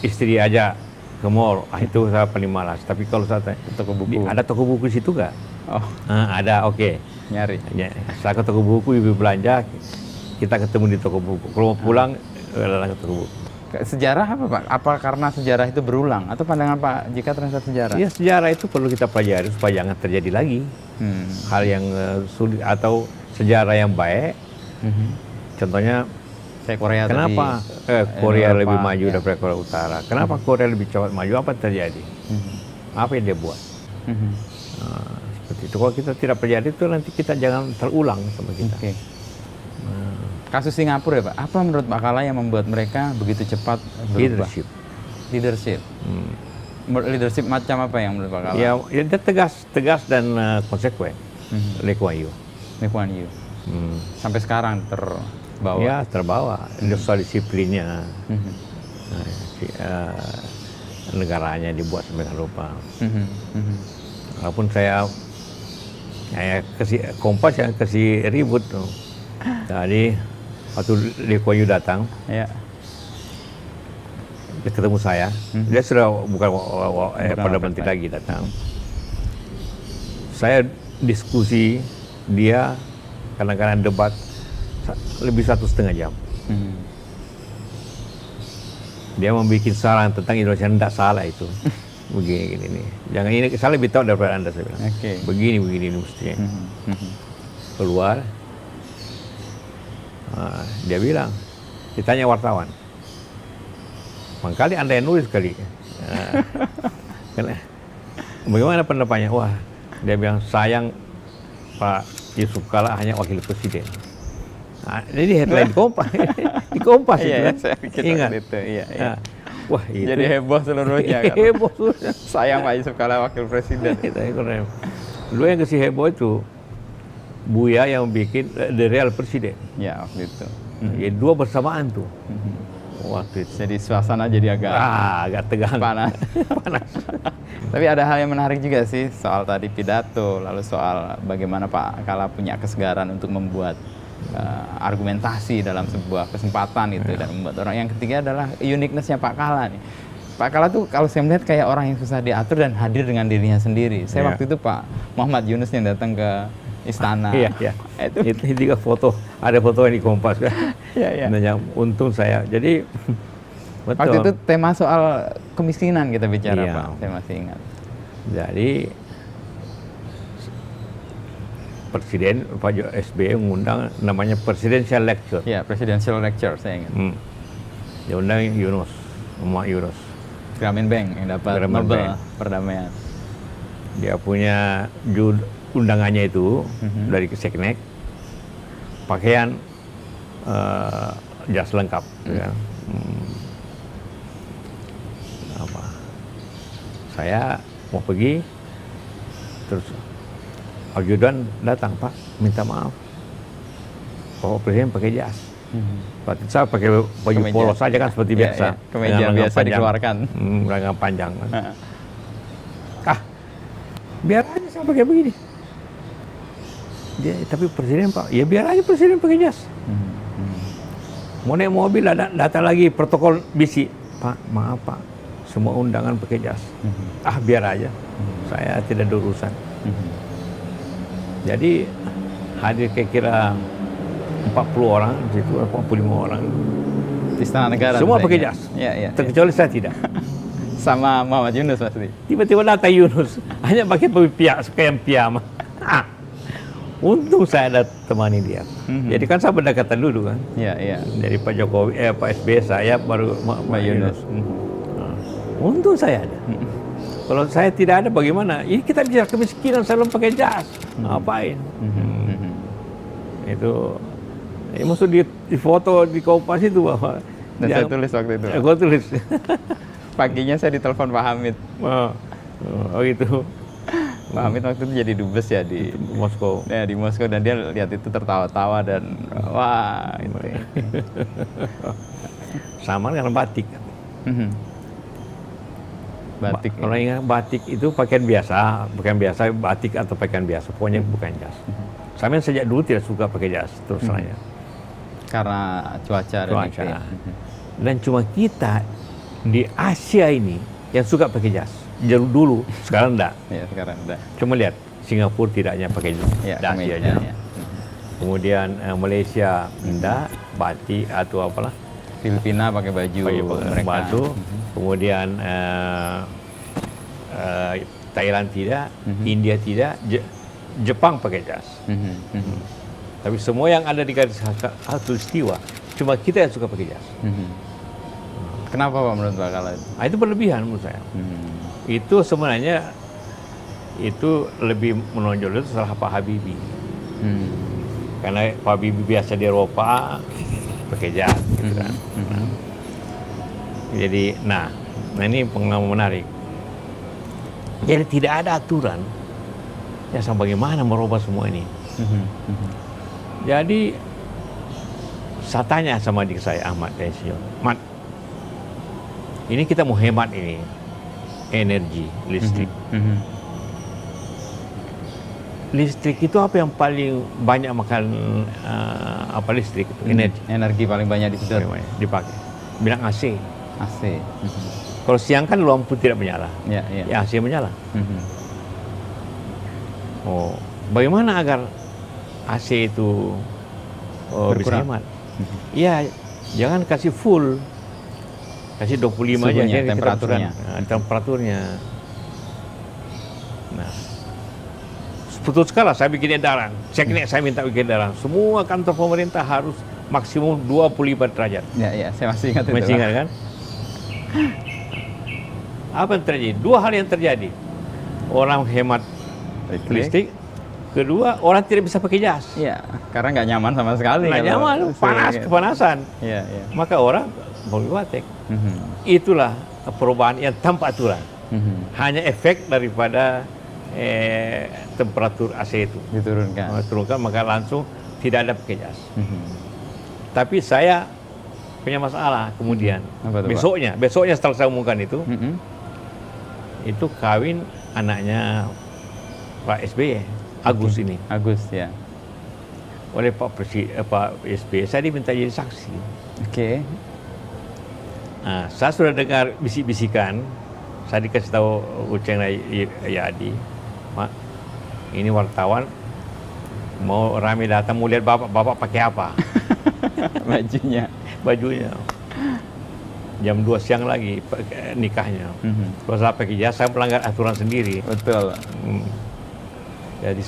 istri aja ke mall, itu saya paling malas. Tapi kalau saya toko buku, ada toko buku di situ nggak? Ada, oke. Nyari. Saya ke toko buku, ibu belanja, kita ketemu di toko buku. Kalau mau pulang, ke toko buku. Sejarah apa Pak? Apa karena sejarah itu berulang? Atau pandangan Pak jika terhadap sejarah? Ya, sejarah itu perlu kita pelajari supaya jangan terjadi lagi hal yang sulit atau sejarah yang baik. Contohnya, Korea kenapa Korea lebih maju daripada Korea Utara? Kenapa Korea lebih cepat maju? Apa yang terjadi? Apa yang dia buat? Seperti itu. Kalau kita tidak pelajari itu, nanti kita jangan terulang sama kita. Kasus Singapura ya Pak, apa menurut Pak Kala yang membuat mereka begitu cepat berubah? Leadership. Leadership macam apa yang menurut Pak Kala? Ya dia tegas dan konsekuen. Lee Kuan Yew. Sampai sekarang terbawa. Ya, terbawa. Soal disiplinnya. Negaranya dibuat sedemikian rupa. Walaupun saya kasih Kompas yang kasih ribut. Jadi waktu Lee Kuan Yew datang, dia ketemu saya. Dia sudah bukan Perdana Menteri lagi datang. Saya diskusi, dia kadang-kadang debat lebih 1,5 jam. Dia membuat saran tentang Indonesia, tidak salah itu. Begini nih. Jangan ini, saya lebih tahu daripada Anda, saya bilang. Begini mestinya. Keluar, dia bilang, ditanya wartawan, mangkali Anda yang nulis kali. Bagaimana pendapatnya? Wah, dia bilang, sayang Pak Yusuf Kala hanya wakil presiden. Jadi headline di Kompas itu kan. Ingat. Wah, itu Jadi heboh seluruhnya kan. heboh sudah. Sayang Pak Yusuf Kala wakil presiden. Dulu yang kasih heboh itu Buya yang bikin The Real Presiden. Ya, waktu itu. Jadi dua bersamaan tuh. Waktu itu. Jadi suasana jadi agak tegang. panas. Panas. Tapi ada hal yang menarik juga sih soal tadi pidato, lalu soal bagaimana Pak Kala punya kesegaran untuk membuat argumentasi dalam sebuah kesempatan itu dan membuat orang. Yang ketiga adalah uniqueness-nya Pak Kala nih. Pak Kala tuh kalau saya melihat kayak orang yang susah diatur dan hadir dengan dirinya sendiri. Saya waktu itu Pak Muhammad Yunus yang datang ke istana. Iya. Itu juga foto, ada foto yang di Kompas kan. Iya. Dan yang untung saya. Jadi betul. Waktu itu tema soal kemiskinan kita bicara Iya. Pak, saya masih ingat. Jadi Presiden Pak SBY mengundang namanya Presidential Lecture. Ya, presidential lecture saya ingat. Dia undang Yunus, Muhammad Yunus. Grameen Bank yang dapat Grameen Nobel Bank. perdamaian. Dia punya undangannya itu dari Seknek, pakaian jas lengkap. Ya. Saya mau pergi, terus ajudan datang, Pak, minta maaf. Bapak Presiden pakai jas. Waktu itu saya pakai baju Kemeja. polos saja kan seperti Iya, biasa. iya. Kemeja Dengan lengan biasa panjang. dikeluarkan. Lengan panjang. Biar aja saya pakai begini. Tapi Presiden, Pak, ya biar aja Presiden pakai jas. Mau naik mobil, datang lagi protokol bisi. Pak, maaf Pak, semua undangan pakai jas. Biar aja, saya tidak ada urusan. Jadi hadir kira-kira 40 orang di situ, 45 orang. Di Istana Negara. Semua saya pakai ingat. jas. Iya. Terkecuali saya tidak. Sama Muhammad Yunus pasti. Tiba-tiba datang Yunus, hanya pakai pakaian piyama. Untung saya ada temani dia. Jadi kan saya berdekatan dulu kan. Iya. Dari Pak Jokowi, Pak SBY saya baru Pak Yunus. Untung saya ada. Kalau saya tidak ada bagaimana? Ini kita bicara kemiskinan selalu pakai jas. Ngapain? Itu maksud di foto di Kompas itu bahwa Dan saya tulis waktu itu. Gue tulis. Paginya saya ditelepon Pak Hamid. Oh gitu. Pak Hamid waktu itu jadi dubes ya di Moskow. Ya, di Moskow, dan dia lihat itu tertawa-tawa dan wah itu. Sama dengan batik. Batik. Kalau ingat batik itu pakaian biasa, batik atau pakaian biasa, pokoknya bukan jas. Saya sejak dulu tidak suka pakai jas, terus terangnya. Karena cuaca dan iklim. Dan cuma kita di Asia ini yang suka pakai jas. Dulu, sekarang enggak. Ya, sekarang udah. Cuma lihat, Singapura tidak hanya pakai jas, Ya, dasi aja. ya. Kemudian Malaysia enggak, batik atau apalah. Filipina pakai baju mereka. Baju. Kemudian Thailand tidak, India tidak, Jepang pakai jas. Tapi semua yang ada di garis khatulistiwa, cuma kita yang suka pakai jas. Kenapa Pak menurut Pak Kala? Itu berlebihan menurut saya. Itu sebenarnya itu lebih menonjol itu salah Pak Habibie. Karena Pak Habibie biasa di Eropa pakai jas, gitu kan. Jadi, nah ini pengalaman menarik. Jadi tidak ada aturan. Ya sama bagaimana merubah semua ini. Jadi saya tanya sama adik saya Ahmad Tensio, Mat, ini kita mau hemat ini energi listrik. Listrik itu apa yang paling banyak makan apa listrik itu? Energi paling banyak dipakai. Bilang AC. AC. Kalau siang kan lampu tidak menyala. Ya. Ya AC menyala. Oh, bagaimana agar AC itu bisa hemat? Iya, jangan kasih full. Kasih 25 aja temperaturnya. Temperaturnya. Nah, betul sekali saya bikin edaran. Saya minta bikin edaran. Semua kantor pemerintah harus maksimum 25 derajat. Ya, saya masih ingat itu. Masih ingat kan? Apa yang terjadi? Dua hal yang terjadi. Orang hemat listrik. Kedua, orang tidak bisa pakai jas. Iya, karena nggak nyaman sama sekali. Nggak nyaman, panas, kepanasan. Iya. Maka orang mau batik. itulah perubahan yang tanpa aturan. Mhm. Hanya efek daripada temperatur AC itu. Diturunkan, maka langsung tidak ada pakai jas. Mhm. Tapi saya punya masalah kemudian. Apa tuh, Pak? Besoknya setelah saya umumkan itu, Mhm. itu kawin anaknya Pak SBY, Agus ini. Agus ya. Oleh Pak SBY, saya diminta jadi saksi. Oke. Nah, saya sudah dengar bisik-bisikan, saya dikasih tahu Uceng Yadi, Pak, ini wartawan mau rame datang, mau lihat bapak pakai apa. Bajunya. Jam 2 siang lagi nikahnya. Mhm. Kalau saya pakai jas, saya melanggar aturan sendiri. Betul. Jadi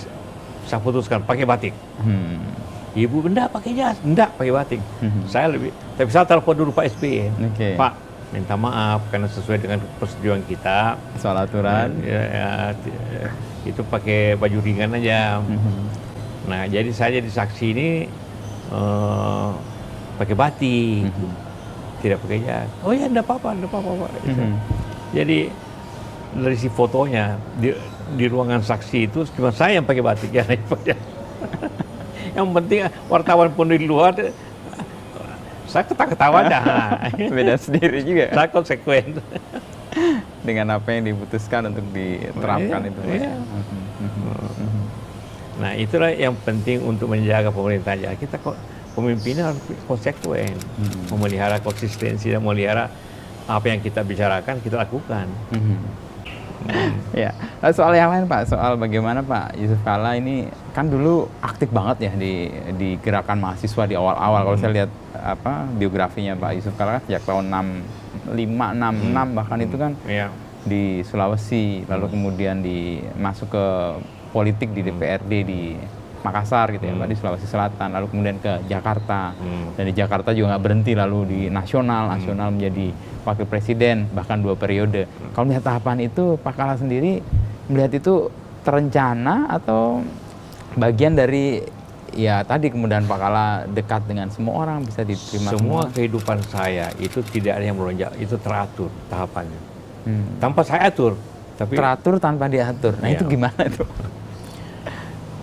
saya putuskan pakai batik. Hmm. Ibu, enggak pakai jas, enggak pakai batik. Tapi saya telepon dulu Pak SBY. Oke. Pak, minta maaf karena sesuai dengan persetujuan kita. Soal aturan. Itu pakai baju ringan aja. Nah, jadi saya jadi saksi ini pakai batik, tidak pakai jas. Oh ya, enggak apa-apa, Pak. Jadi dari si fotonya di ruangan saksi itu cuma saya yang pakai batik, ya. Yang penting wartawan pun di luar, saya ketawa-ketawa aja. Beda sendiri juga. Saya konsekuen. Dengan apa yang diputuskan untuk diterapkan itu. Iya. Nah, itulah yang penting untuk menjaga pemerintah. Ya, kita kok pemimpinnya harus konsekuen, memelihara konsistensi dan memelihara apa yang kita bicarakan kita lakukan. Ya, soal yang lain Pak, soal bagaimana Pak Yusuf Kalla ini kan dulu aktif banget ya di gerakan mahasiswa di awal-awal. Kalau saya lihat biografinya Pak Yusuf Kalla kan sejak tahun 65, 66 bahkan itu kan di Sulawesi, lalu kemudian masuk ke politik di DPRD di Makassar gitu ya, Pak, di Sulawesi Selatan, lalu kemudian ke Jakarta, dan di Jakarta juga nggak berhenti, lalu di nasional menjadi wakil presiden bahkan 2 periode. Kalau melihat tahapan itu, Pak Kalla sendiri melihat itu terencana atau bagian dari ya tadi kemudian Pak Kalla dekat dengan semua orang, bisa diterima semua kehidupan saya itu tidak ada yang melonjak, itu teratur tahapannya. Tanpa saya atur, tapi teratur tanpa diatur. Nah, itu gimana itu?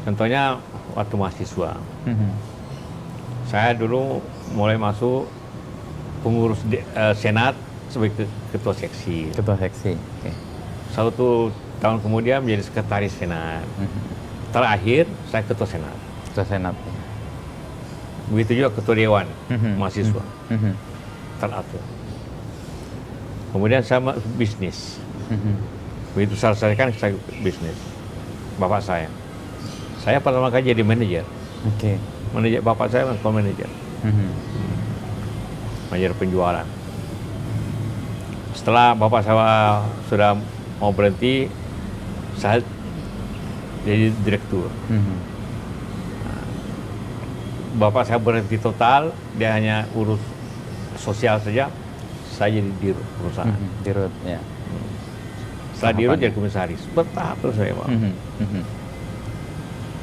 Contohnya waktu mahasiswa, saya dulu mulai masuk pengurus senat sebagai ketua seksi. Ketua seksi. Okay. 1 tahun kemudian menjadi sekretaris senat. Terakhir saya ketua senat. Ketua senat. Begitu juga ketua dewan mahasiswa. Teratur. Kemudian saya bisnis. Begitu saya selesaikan, saya bisnis. Bapak saya pertama kali jadi manajer. Oke. Manajer bapak saya manajer. Manajer penjualan. Setelah bapak saya sudah mau berhenti, saya jadi direktur. Bapak saya berhenti total, dia hanya urus sosial saja. Saya jadi dirut perusahaan. Dirut, ya. Setelah dirut jadi komisaris. Bertahap terus saya, Pak.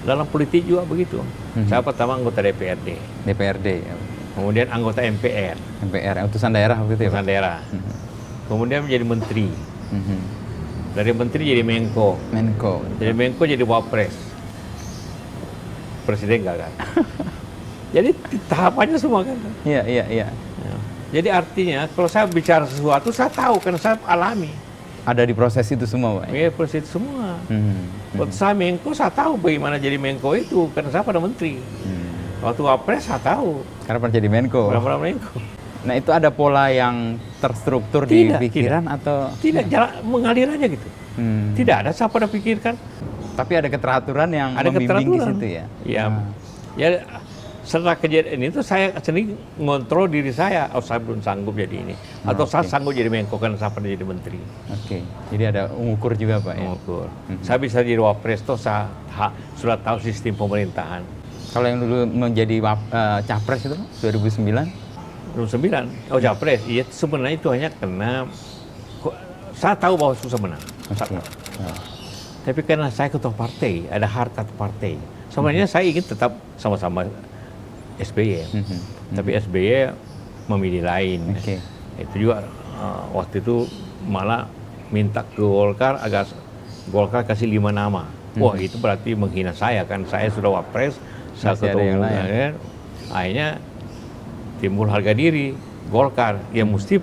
Dalam politik juga begitu. Saya pertama anggota DPRD. DPRD. Kemudian anggota MPR. MPR, utusan daerah begitu ya, Pak? Utusan daerah. Kemudian menjadi menteri. Dari menteri jadi Menko. Jadi Menko jadi Wapres. Presiden gagal. Jadi tahapannya semua kan. Iya. Jadi artinya kalau saya bicara sesuatu, saya tahu karena saya alami. Ada di proses itu semua, Pak? Iya, proses itu semua. Waktu saya Menko, saya tahu bagaimana jadi Menko itu karena saya pada menteri. Waktu Wapres saya tahu. Karena pernah jadi Menko. Pernah Menko. Nah, itu ada pola yang terstruktur di pikiran atau? Tidak, jalan mengalir aja gitu. Tidak ada saya pada pikirkan. Tapi ada keteraturan yang membimbing di situ ya? Ya, setelah kejadian itu saya sendiri ngontrol diri saya. Oh, saya belum sanggup jadi ini. Atau saya sanggup jadi Menko karena saya pernah jadi menteri. Oke, jadi ada mengukur juga, Pak, ya? Mengukur. Saya bisa jadi Wapres, toh saya sudah tahu sistem pemerintahan. Kalau yang dulu menjadi Capres itu, 2009? 2009, Capres. Iya, sebenarnya itu hanya karena saya tahu bahwa susah menang. Tapi karena saya ketua partai, ada harkat partai. Sebenarnya saya ingin tetap sama-sama SBY. Tapi SBY memilih lain. Itu juga waktu itu malah minta ke Golkar agar Golkar kasih 5 nama. Wah, itu berarti menghina saya kan. Saya sudah wapres, saya Masih ada yang ketua umum, lain. kan. Akhirnya timbul harga diri Golkar. Ya mesti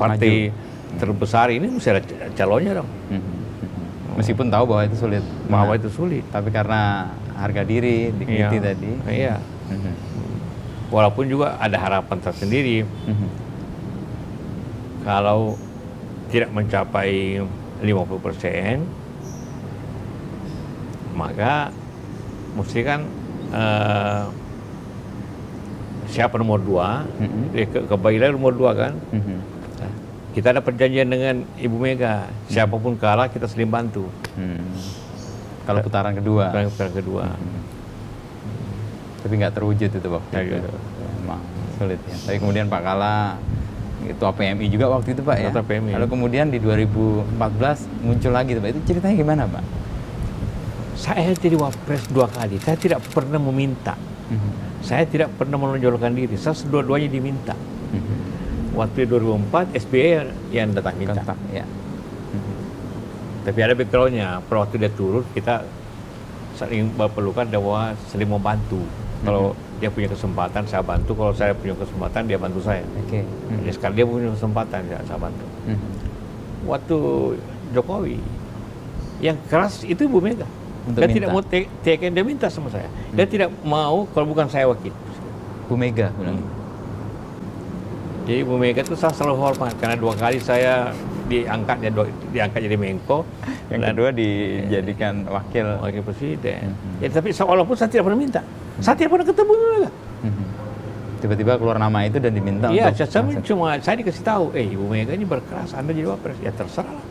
partai terbesar ini mesti ada calonnya dong. Meskipun tahu bahwa itu sulit. Bahwa itu sulit. Tapi karena harga diri, dignity tadi. Iya. Walaupun juga ada harapan tersendiri. Kalau tidak mencapai 50%, maka mesti kan siapa nomor 2, kebagian nomor 2 kan. Kita ada perjanjian dengan Ibu Mega, siapapun kalah kita saling bantu. Kalau putaran kedua. Putaran kedua. Tapi nggak terwujud itu waktu itu. Emang sulit ya. Tapi kemudian Pak Kala Ketua PMI juga waktu itu Pak ya. Ketua PMI. Lalu kemudian di 2014 muncul lagi Pak. Itu ceritanya gimana Pak? Saya jadi wapres 2 kali. Saya tidak pernah meminta. Saya tidak pernah menonjolkan diri. Saya dua-duanya diminta. Waktu 2004 SBY yang datang minta. Kontak, ya. Tapi ada backgroundnya. Pada waktu dia turun kita saling berpelukan bahwa saling membantu. Kalau dia punya kesempatan saya bantu. Kalau saya punya kesempatan dia bantu saya. Oke. Jadi sekarang dia punya kesempatan saya bantu. Waktu Jokowi yang keras itu Ibu Mega. Untuk Dia minta. tidak mau take, dia minta sama saya. Dia tidak mau kalau bukan saya wakil. Bu Mega bilang. Jadi Bu Mega itu saya selalu hormat karena 2 kali saya diangkat jadi Menko. Yang kedua dijadikan wakil presiden. Ya, tapi walaupun saya tidak pernah minta, saya tidak pernah ketemu Bu Mega. Tiba-tiba keluar nama itu dan diminta Iya, untuk saya dikasih tahu, Ibu Mega ini berkeras, Anda jadi wapres. Ya terserah lah.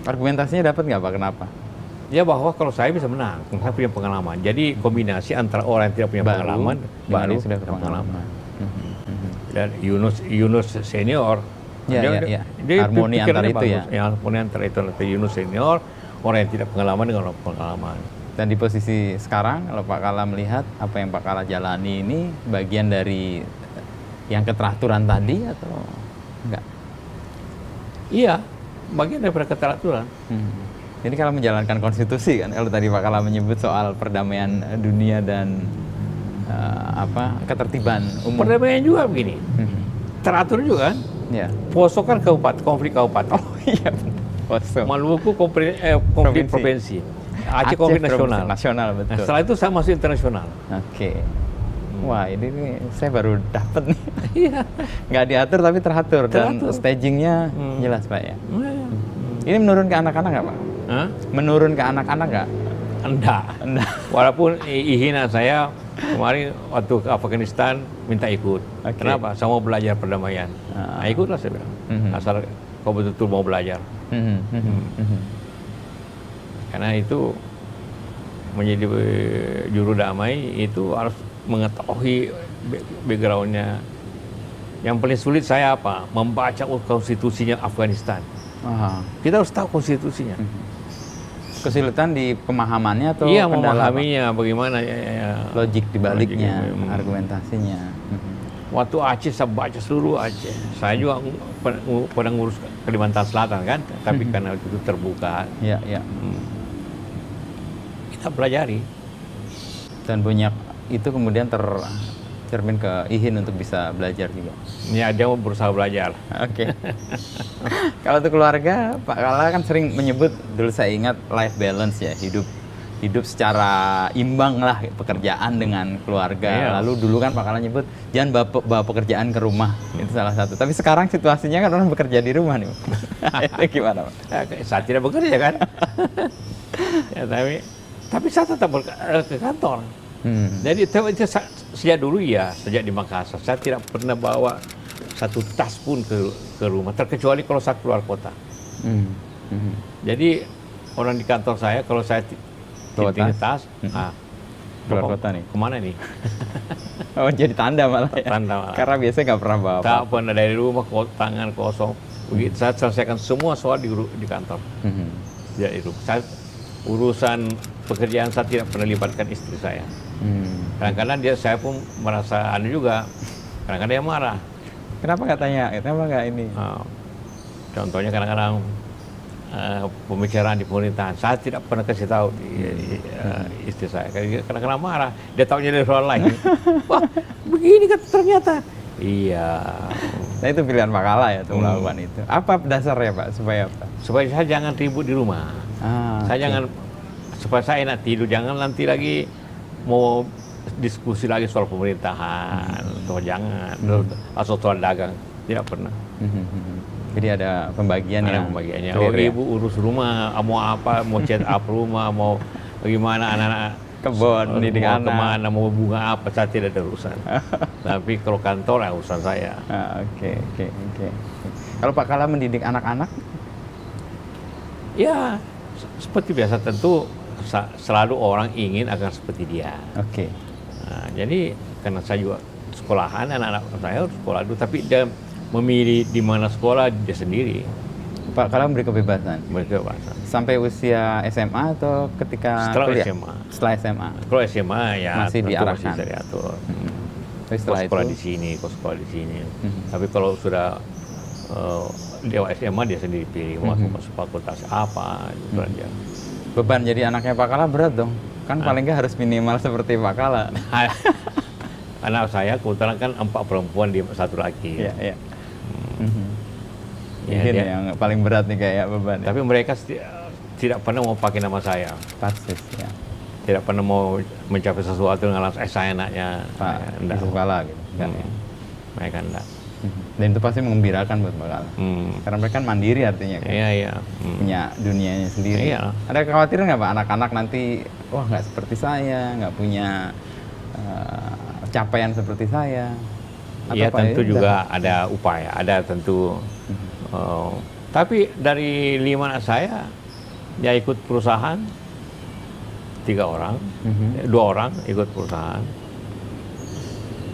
Argumentasinya dapat nggak Pak? Kenapa? Ya bahwa kalau saya bisa menang, saya punya pengalaman. Jadi kombinasi antara orang yang tidak punya pengalaman, baru yang sudah punya pengalaman. Dan Yunus senior, Ya. Harmoni antara itu bagus. Harmoni antara itu Yunus senior, orang yang tidak pengalaman dengan orang pengalaman. Dan di posisi sekarang, kalau Pak Kala melihat apa yang Pak Kala jalani ini bagian dari yang keteraturan tadi atau enggak? Iya, bagian daripada keteraturan. Jadi kalau menjalankan konstitusi kan, kalau tadi Pak Kala menyebut soal perdamaian dunia dan ketertiban umum. Perdamaian juga begini, teratur juga kan. Ya. Poso kan konflik kabupaten. Oh iya, Poso. Maluku konflik provinsi. Aceh konflik nasional. Nasional betul. Nah, setelah itu saya masuk internasional. Oke. Wah ini nih, saya baru dapat nih. Iya. Nggak diatur tapi teratur. Dan Teratur. stagingnya jelas Pak ya. Ini menurun ke anak-anak nggak Pak? Hah? Menurun ke anak-anak nggak? Enggak. Walaupun ihina saya kemarin waktu ke Afghanistan minta ikut. Oke. Kenapa? Saya mau belajar perdamaian. Nah, ikutlah saya bilang. Asal kau betul-betul mau belajar. Karena itu menjadi juru damai itu harus mengetahui backgroundnya. Yang paling sulit saya apa? Membaca konstitusinya Afghanistan. Kita harus tahu konstitusinya. Kesulitan di pemahamannya atau Iya, kendala, memahaminya bagaimana ya. logik dibaliknya, Logik, argumentasinya. Waktu Aceh saya baca seluruh Aceh. Saya juga pernah ngurus Kalimantan Selatan kan, tapi karena itu terbuka. Ya, ya. Kita pelajari. Dan banyak itu kemudian tercermin ke Ihin untuk bisa belajar juga. Ya, dia mau berusaha belajar. Oke. Kalau untuk keluarga, Pak Kala kan sering menyebut, dulu saya ingat life balance ya, hidup secara imbang lah, pekerjaan dengan keluarga. Iya. Lalu dulu kan Pak Kala nyebut jangan bawa pekerjaan ke rumah, itu salah satu. Tapi sekarang situasinya kan orang bekerja di rumah nih. Itu gimana Pak? Saya tidak bekerja kan. Ya, tapi saya tetap ke kantor. Jadi sejak dulu ya, sejak di Makassar saya tidak pernah bawa satu tas pun ke rumah, terkecuali kalau saya keluar kota. Jadi orang di kantor saya kalau saya tinggal tas, Keluar kota nih. Kemana nih? Oh jadi tanda malah ya? Tanda malah. Karena biasanya nggak pernah bawa Tak pernah dari rumah, tangan kosong. Begitu saya selesaikan semua soal di kantor. Tidak di rumah. Urusan pekerjaan saya tidak pernah libatkan istri saya. Kadang-kadang saya pun merasa juga. Kadang-kadang dia marah. Kenapa nggak tanya? Kenapa nggak ini? Contohnya kadang-kadang pembicaraan di pemerintahan, saya tidak pernah kasih tahu istri saya. Kadang-kadang marah, dia taunya dari orang lain. Wah, begini kan ternyata. Iya. Nah itu pilihan Pak Kala ya untuk melakukan itu. Apa dasarnya Pak? Supaya apa? Supaya saya jangan ribut di rumah. Saya jangan, supaya saya enak tidur. Jangan nanti lagi mau diskusi lagi soal pemerintahan, atau jangan, atau soal dagang. Tidak pernah. Jadi ada pembagian yang pembagiannya. clear, Oh, ibu urus rumah, mau apa, mau cat up rumah, mau bagaimana anak-anak kebun, didik mau anak. kemana, mau bunga apa, saya tidak ada urusan. Tapi kalau kantor ya urusan saya. Oke. Kalau Pak Kala mendidik anak-anak? Ya, seperti biasa tentu selalu orang ingin agar seperti dia. Oke. Nah, jadi karena saya juga sekolahan, anak-anak saya harus sekolah dulu, tapi dia memilih di mana sekolah dia sendiri. Pak Kala memberi kebebasan? Mereka bahasa. Sampai usia SMA atau ketika Setelah kuliah? SMA. Setelah SMA. Kalau SMA ya Masih tentu diarahkan. masih bisa diatur. Tapi Kau setelah sekolah itu di sini, kau sekolah di sini. Tapi kalau sudah lewat SMA dia sendiri pilih mau masuk fakultas apa, itu aja. beban jadi anaknya Pak Kala berat dong. Kan paling nggak harus minimal seperti Pak Kala. Anak saya kebetulan kan 4 perempuan di 1 laki. Iya. Ya, Ini dia- yang paling berat nih kayak beban. Tapi mereka tidak pernah mau pakai nama saya. Persis ya. Tidak pernah mau mencapai sesuatu dengan langsung saya anaknya. Pak Enggak. Yusuf Kala gitu. Enggak, ya. Mereka enggak. Dan itu pasti mengembirakan buat Pak Kala. Karena mereka kan mandiri artinya kan. Iya. Punya dunianya sendiri. Iya. Ada kekhawatiran nggak Pak anak-anak nanti wah nggak seperti saya, nggak punya capaian seperti saya? Iya Atau tentu Pak, juga ada upaya, ada tentu. Tapi dari 5 anak saya, dia ikut perusahaan 3 orang, 2 orang ikut perusahaan,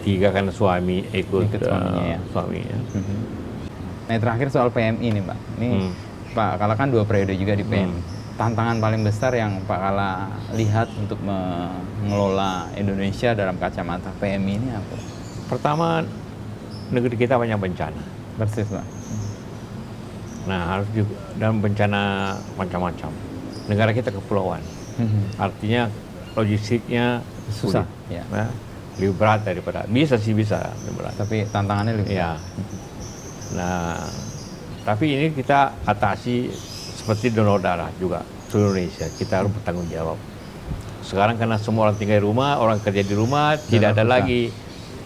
3 kan suami ikut suaminya ya. suaminya. Nah yang terakhir soal PMI nih Pak. Ini Pak Kala kan 2 periode juga di PMI. Tantangan paling besar yang Pak Kala lihat untuk mengelola Indonesia dalam kacamata PMI ini apa? Pertama, negeri kita banyak bencana. Persis Pak. Nah harus juga, dan bencana macam-macam. Negara kita kepulauan, artinya logistiknya Susah, sulit, ya. lebih berat daripada bisa lebih berat. Tapi tantangannya lebih Ya. Nah, tapi ini kita atasi seperti donor darah juga seluruh Indonesia. Kita harus bertanggung jawab. Sekarang karena semua orang tinggal di rumah, orang kerja di rumah, tidak ada susah. lagi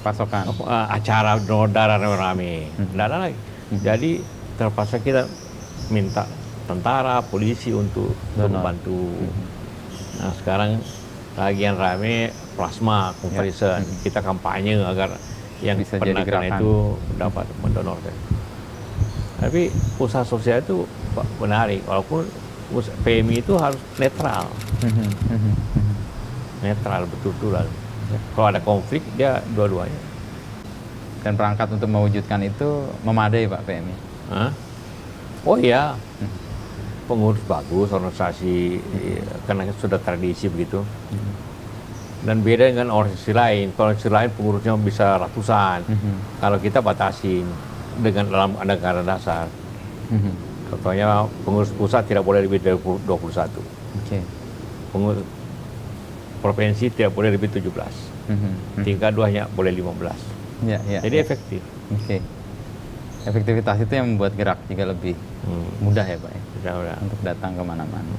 pasokan. acara donor darah rame. Tidak ada lagi. Jadi terpaksa kita minta tentara, polisi untuk membantu. Nah sekarang lagi yang rame plasma convalescent. Kita kampanye agar yang Bisa pernah jadi kena gerakan. itu dapat mendonorkan. Tapi usaha sosial itu menarik, walaupun PMI itu harus netral. Netral betul-betul. Kalau ada konflik dia dua-duanya. Dan perangkat untuk mewujudkan itu memadai Pak PMI. Hah? Oh iya, pengurus bagus, organisasi karena sudah tradisi begitu. Dan beda dengan organisasi lain. Kalau organisasi lain pengurusnya bisa ratusan. Kalau kita batasin dengan dalam anggaran dasar. Contohnya pengurus pusat tidak boleh lebih dari 21. Oke. Pengurus provinsi tidak boleh lebih 17. Tingkat 2 hanya boleh 15. Ya, ya. Jadi efektif. Oke. Efektivitas itu yang membuat gerak juga lebih mudah ya Pak ya? Sudah. Untuk datang kemana-mana.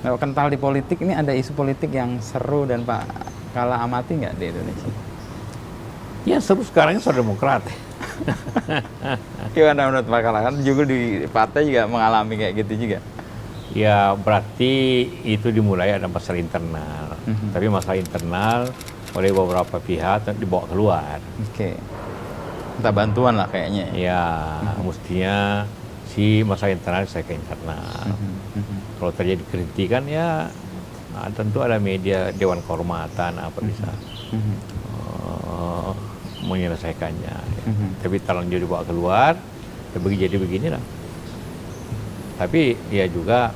Kalau kental di politik, ini ada isu politik yang seru dan Pak Kala amati nggak di Indonesia? Ya seru sekarang soal Demokrat. Gimana menurut Pak Kala? Kan juga di partai juga mengalami kayak gitu juga. Ya berarti itu dimulai ada masalah internal. Tapi masalah internal oleh beberapa pihak dibawa keluar. Oke. Minta bantuan lah kayaknya. Ya mestinya si masalah internal saya ke internal. Kalau terjadi kritikan ya tentu ada media Dewan Kehormatan apa bisa menyelesaikannya. Tapi terlanjur dibawa keluar, ya jadi beginilah. Tapi ya juga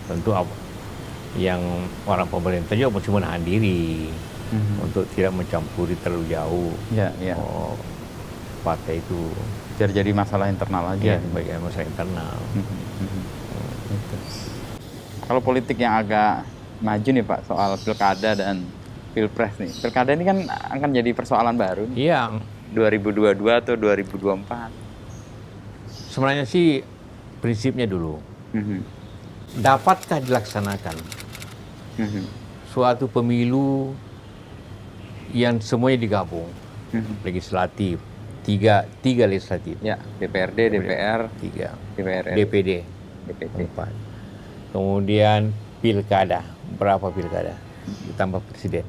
tentu yang orang pemerintah juga mesti menahan diri untuk tidak mencampuri terlalu jauh. Ya, ya. partai itu. Biar jadi masalah internal aja. Ya, bagian masalah internal. Gitu. Kalau politik yang agak maju nih Pak, soal pilkada dan pilpres nih. Pilkada ini kan akan jadi persoalan baru nih. Iya, 2022 atau 2024. sebenarnya sih prinsipnya dulu, dapatkah dilaksanakan suatu pemilu yang semuanya digabung, legislatif, tiga legislatif, Ya, DPRD, DPR, tiga, DPR, DPD, DPD. 4, kemudian pilkada, berapa pilkada, ditambah presiden.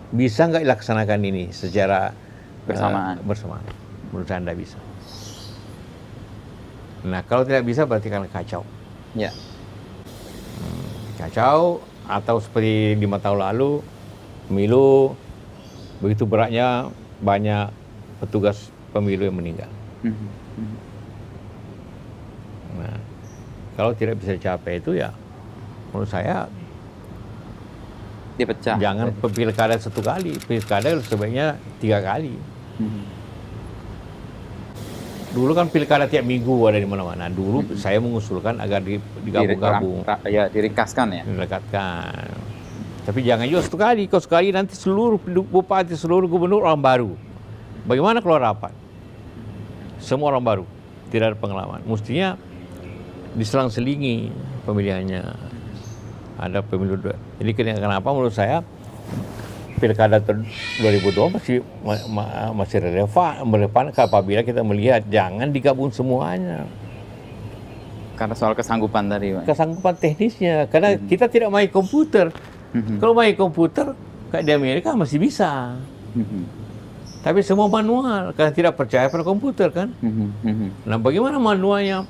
Bisa nggak dilaksanakan ini secara Bersamaan. bersamaan? Menurut saya Anda bisa. Nah, kalau tidak bisa berarti kan kacau. Ya. Kacau, atau seperti 5 tahun lalu, pemilu begitu beratnya, banyak petugas pemilu yang meninggal. Nah, kalau tidak bisa dicapai itu ya, menurut saya Dipecah. jangan pilkada 1 kali, pilkada sebaiknya 3 kali. Dulu kan pilkada tiap minggu ada di mana-mana. Dulu saya mengusulkan agar digabung-gabung, Ya, diringkaskan ya. dilekatkan. Tapi jangan juga 1 kali. Kalau sekali nanti seluruh bupati, seluruh gubernur orang baru. Bagaimana kalau rapat? Semua orang baru, tidak ada pengalaman. Mestinya diselang-selingi pemilihannya. Ada pemilu. Jadi kenapa menurut saya pilkada 2002 masih relevan apabila kita melihat jangan digabung semuanya. Karena soal kesanggupan tadi, Pak. Kesanggupan teknisnya, karena kita tidak main komputer. Kalau main komputer kayak di Amerika masih bisa. Tapi semua manual, karena tidak percaya pada komputer kan. Nah, bagaimana manualnya?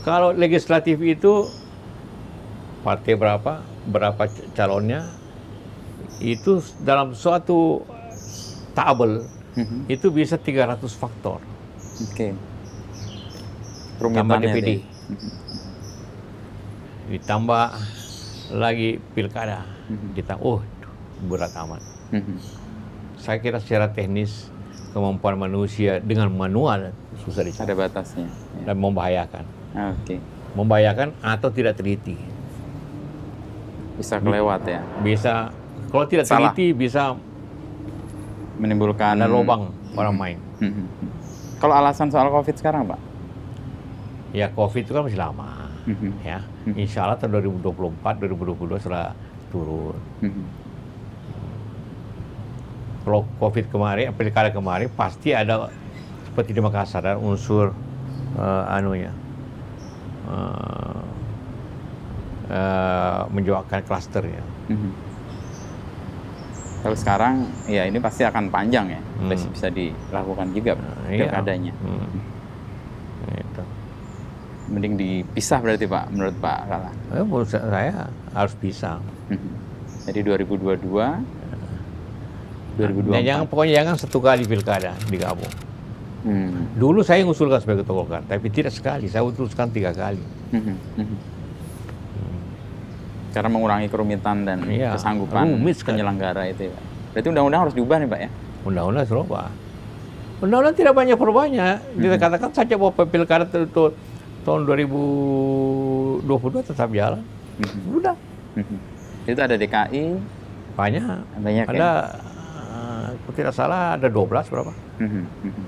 Kalau legislatif itu partai berapa calonnya, itu dalam suatu tabel itu bisa 300 faktor. Oke. Tambah Rumitannya DPD. tadi. Ditambah lagi pilkada. Berat amat. Saya kira secara teknis kemampuan manusia dengan manual susah dicapai. Ada batasnya. Ya. Dan membahayakan. Oke. Membahayakan atau tidak teliti. Bisa kelewat ya. Bisa, kalau tidak Salah. teliti bisa Menimbulkan ada lubang orang main. Kalau alasan soal COVID sekarang, Pak? Ya, COVID itu kan masih lama. Ya, insya Allah tahun 2024, 2022 sudah turun. Kalau COVID kemarin, pilkada kemarin pasti ada seperti di Makassar ada unsur menjauhkan klasternya. Kalau sekarang, ya ini pasti akan panjang ya. Bisa dilakukan juga pilkadanya. Itu. Mending dipisah berarti Pak, menurut Pak Lala. Menurut saya harus bisa. Jadi 2022, 2024. Pokoknya jangan 1 kali pilkada digabung. Dulu saya mengusulkan sebagai ketua Golkar, tapi tidak sekali. Saya usulkan 3 kali. Karena mengurangi kerumitan dan kesanggupan penyelenggara itu ya. Berarti undang-undang harus diubah nih Pak ya? Undang-undang harus diubah. Undang-undang tidak banyak perubahannya. Kita katakan saja bahwa pilkada itu tahun 2022 tetap jalan. Udah. Itu ada DKI. Banyak ada kalau tidak salah ada 12 berapa?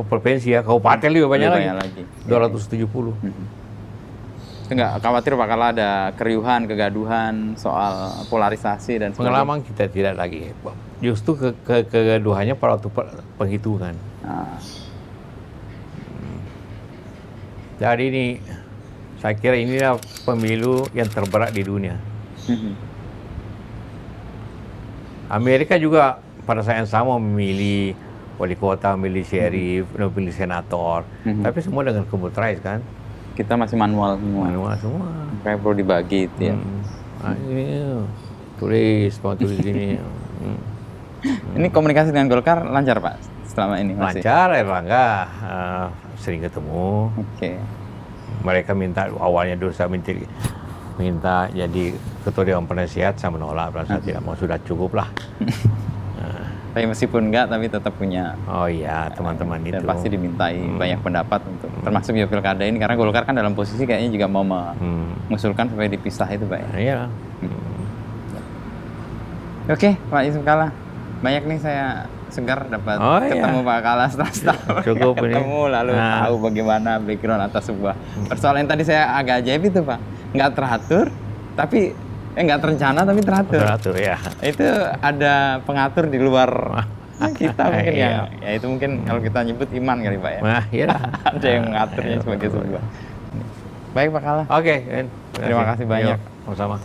Provinsi ya, kabupaten juga banyak lagi. 270. Enggak khawatir Pak kalau ada keriuhan, kegaduhan soal polarisasi dan sebagainya. Pengalaman kita tidak lagi. Justru kegaduhannya pada waktu penghitungan. Jadi ini saya kira inilah pemilu yang terberat di dunia. Amerika juga pada saat yang sama memilih wali kota, memilih sheriff, memilih senator, tapi semua dengan computerized kan. Kita masih manual semua. Manual semua. Kayak perlu dibagi itu ya. Ini tulis ini. Ini komunikasi dengan Golkar lancar Pak selama ini masih? Lancar, Erlangga sering ketemu. Oke. Mereka minta awalnya dulu saya minta jadi ketua Dewan Penasihat, saya menolak, saya tidak mau, sudah cukup lah. Tapi meskipun enggak, tapi tetap punya. Oh iya, teman-teman itu. Dan pasti dimintai banyak pendapat untuk termasuk ya pilkada ini, karena Golkar kan dalam posisi kayaknya juga mau mengusulkan supaya dipisah itu Pak ya. Iya. Oke, Pak Yusuf Kalla, banyak nih saya segar dapat ketemu Pak Kalla setelah setahun. Cukup ini. Ketemu lalu tahu bagaimana background atas sebuah persoalan yang tadi saya agak ajaib itu Pak, nggak teratur tapi nggak terencana tapi teratur. Teratur ya. Itu ada pengatur di luar kita mungkin Iya. ya itu mungkin kalau kita nyebut iman kali Pak ya. Nah, iya. Ada yang mengaturnya sebagai sebuah. Baik Pak Kalla. Oke. Terima kasih banyak. Sama-sama.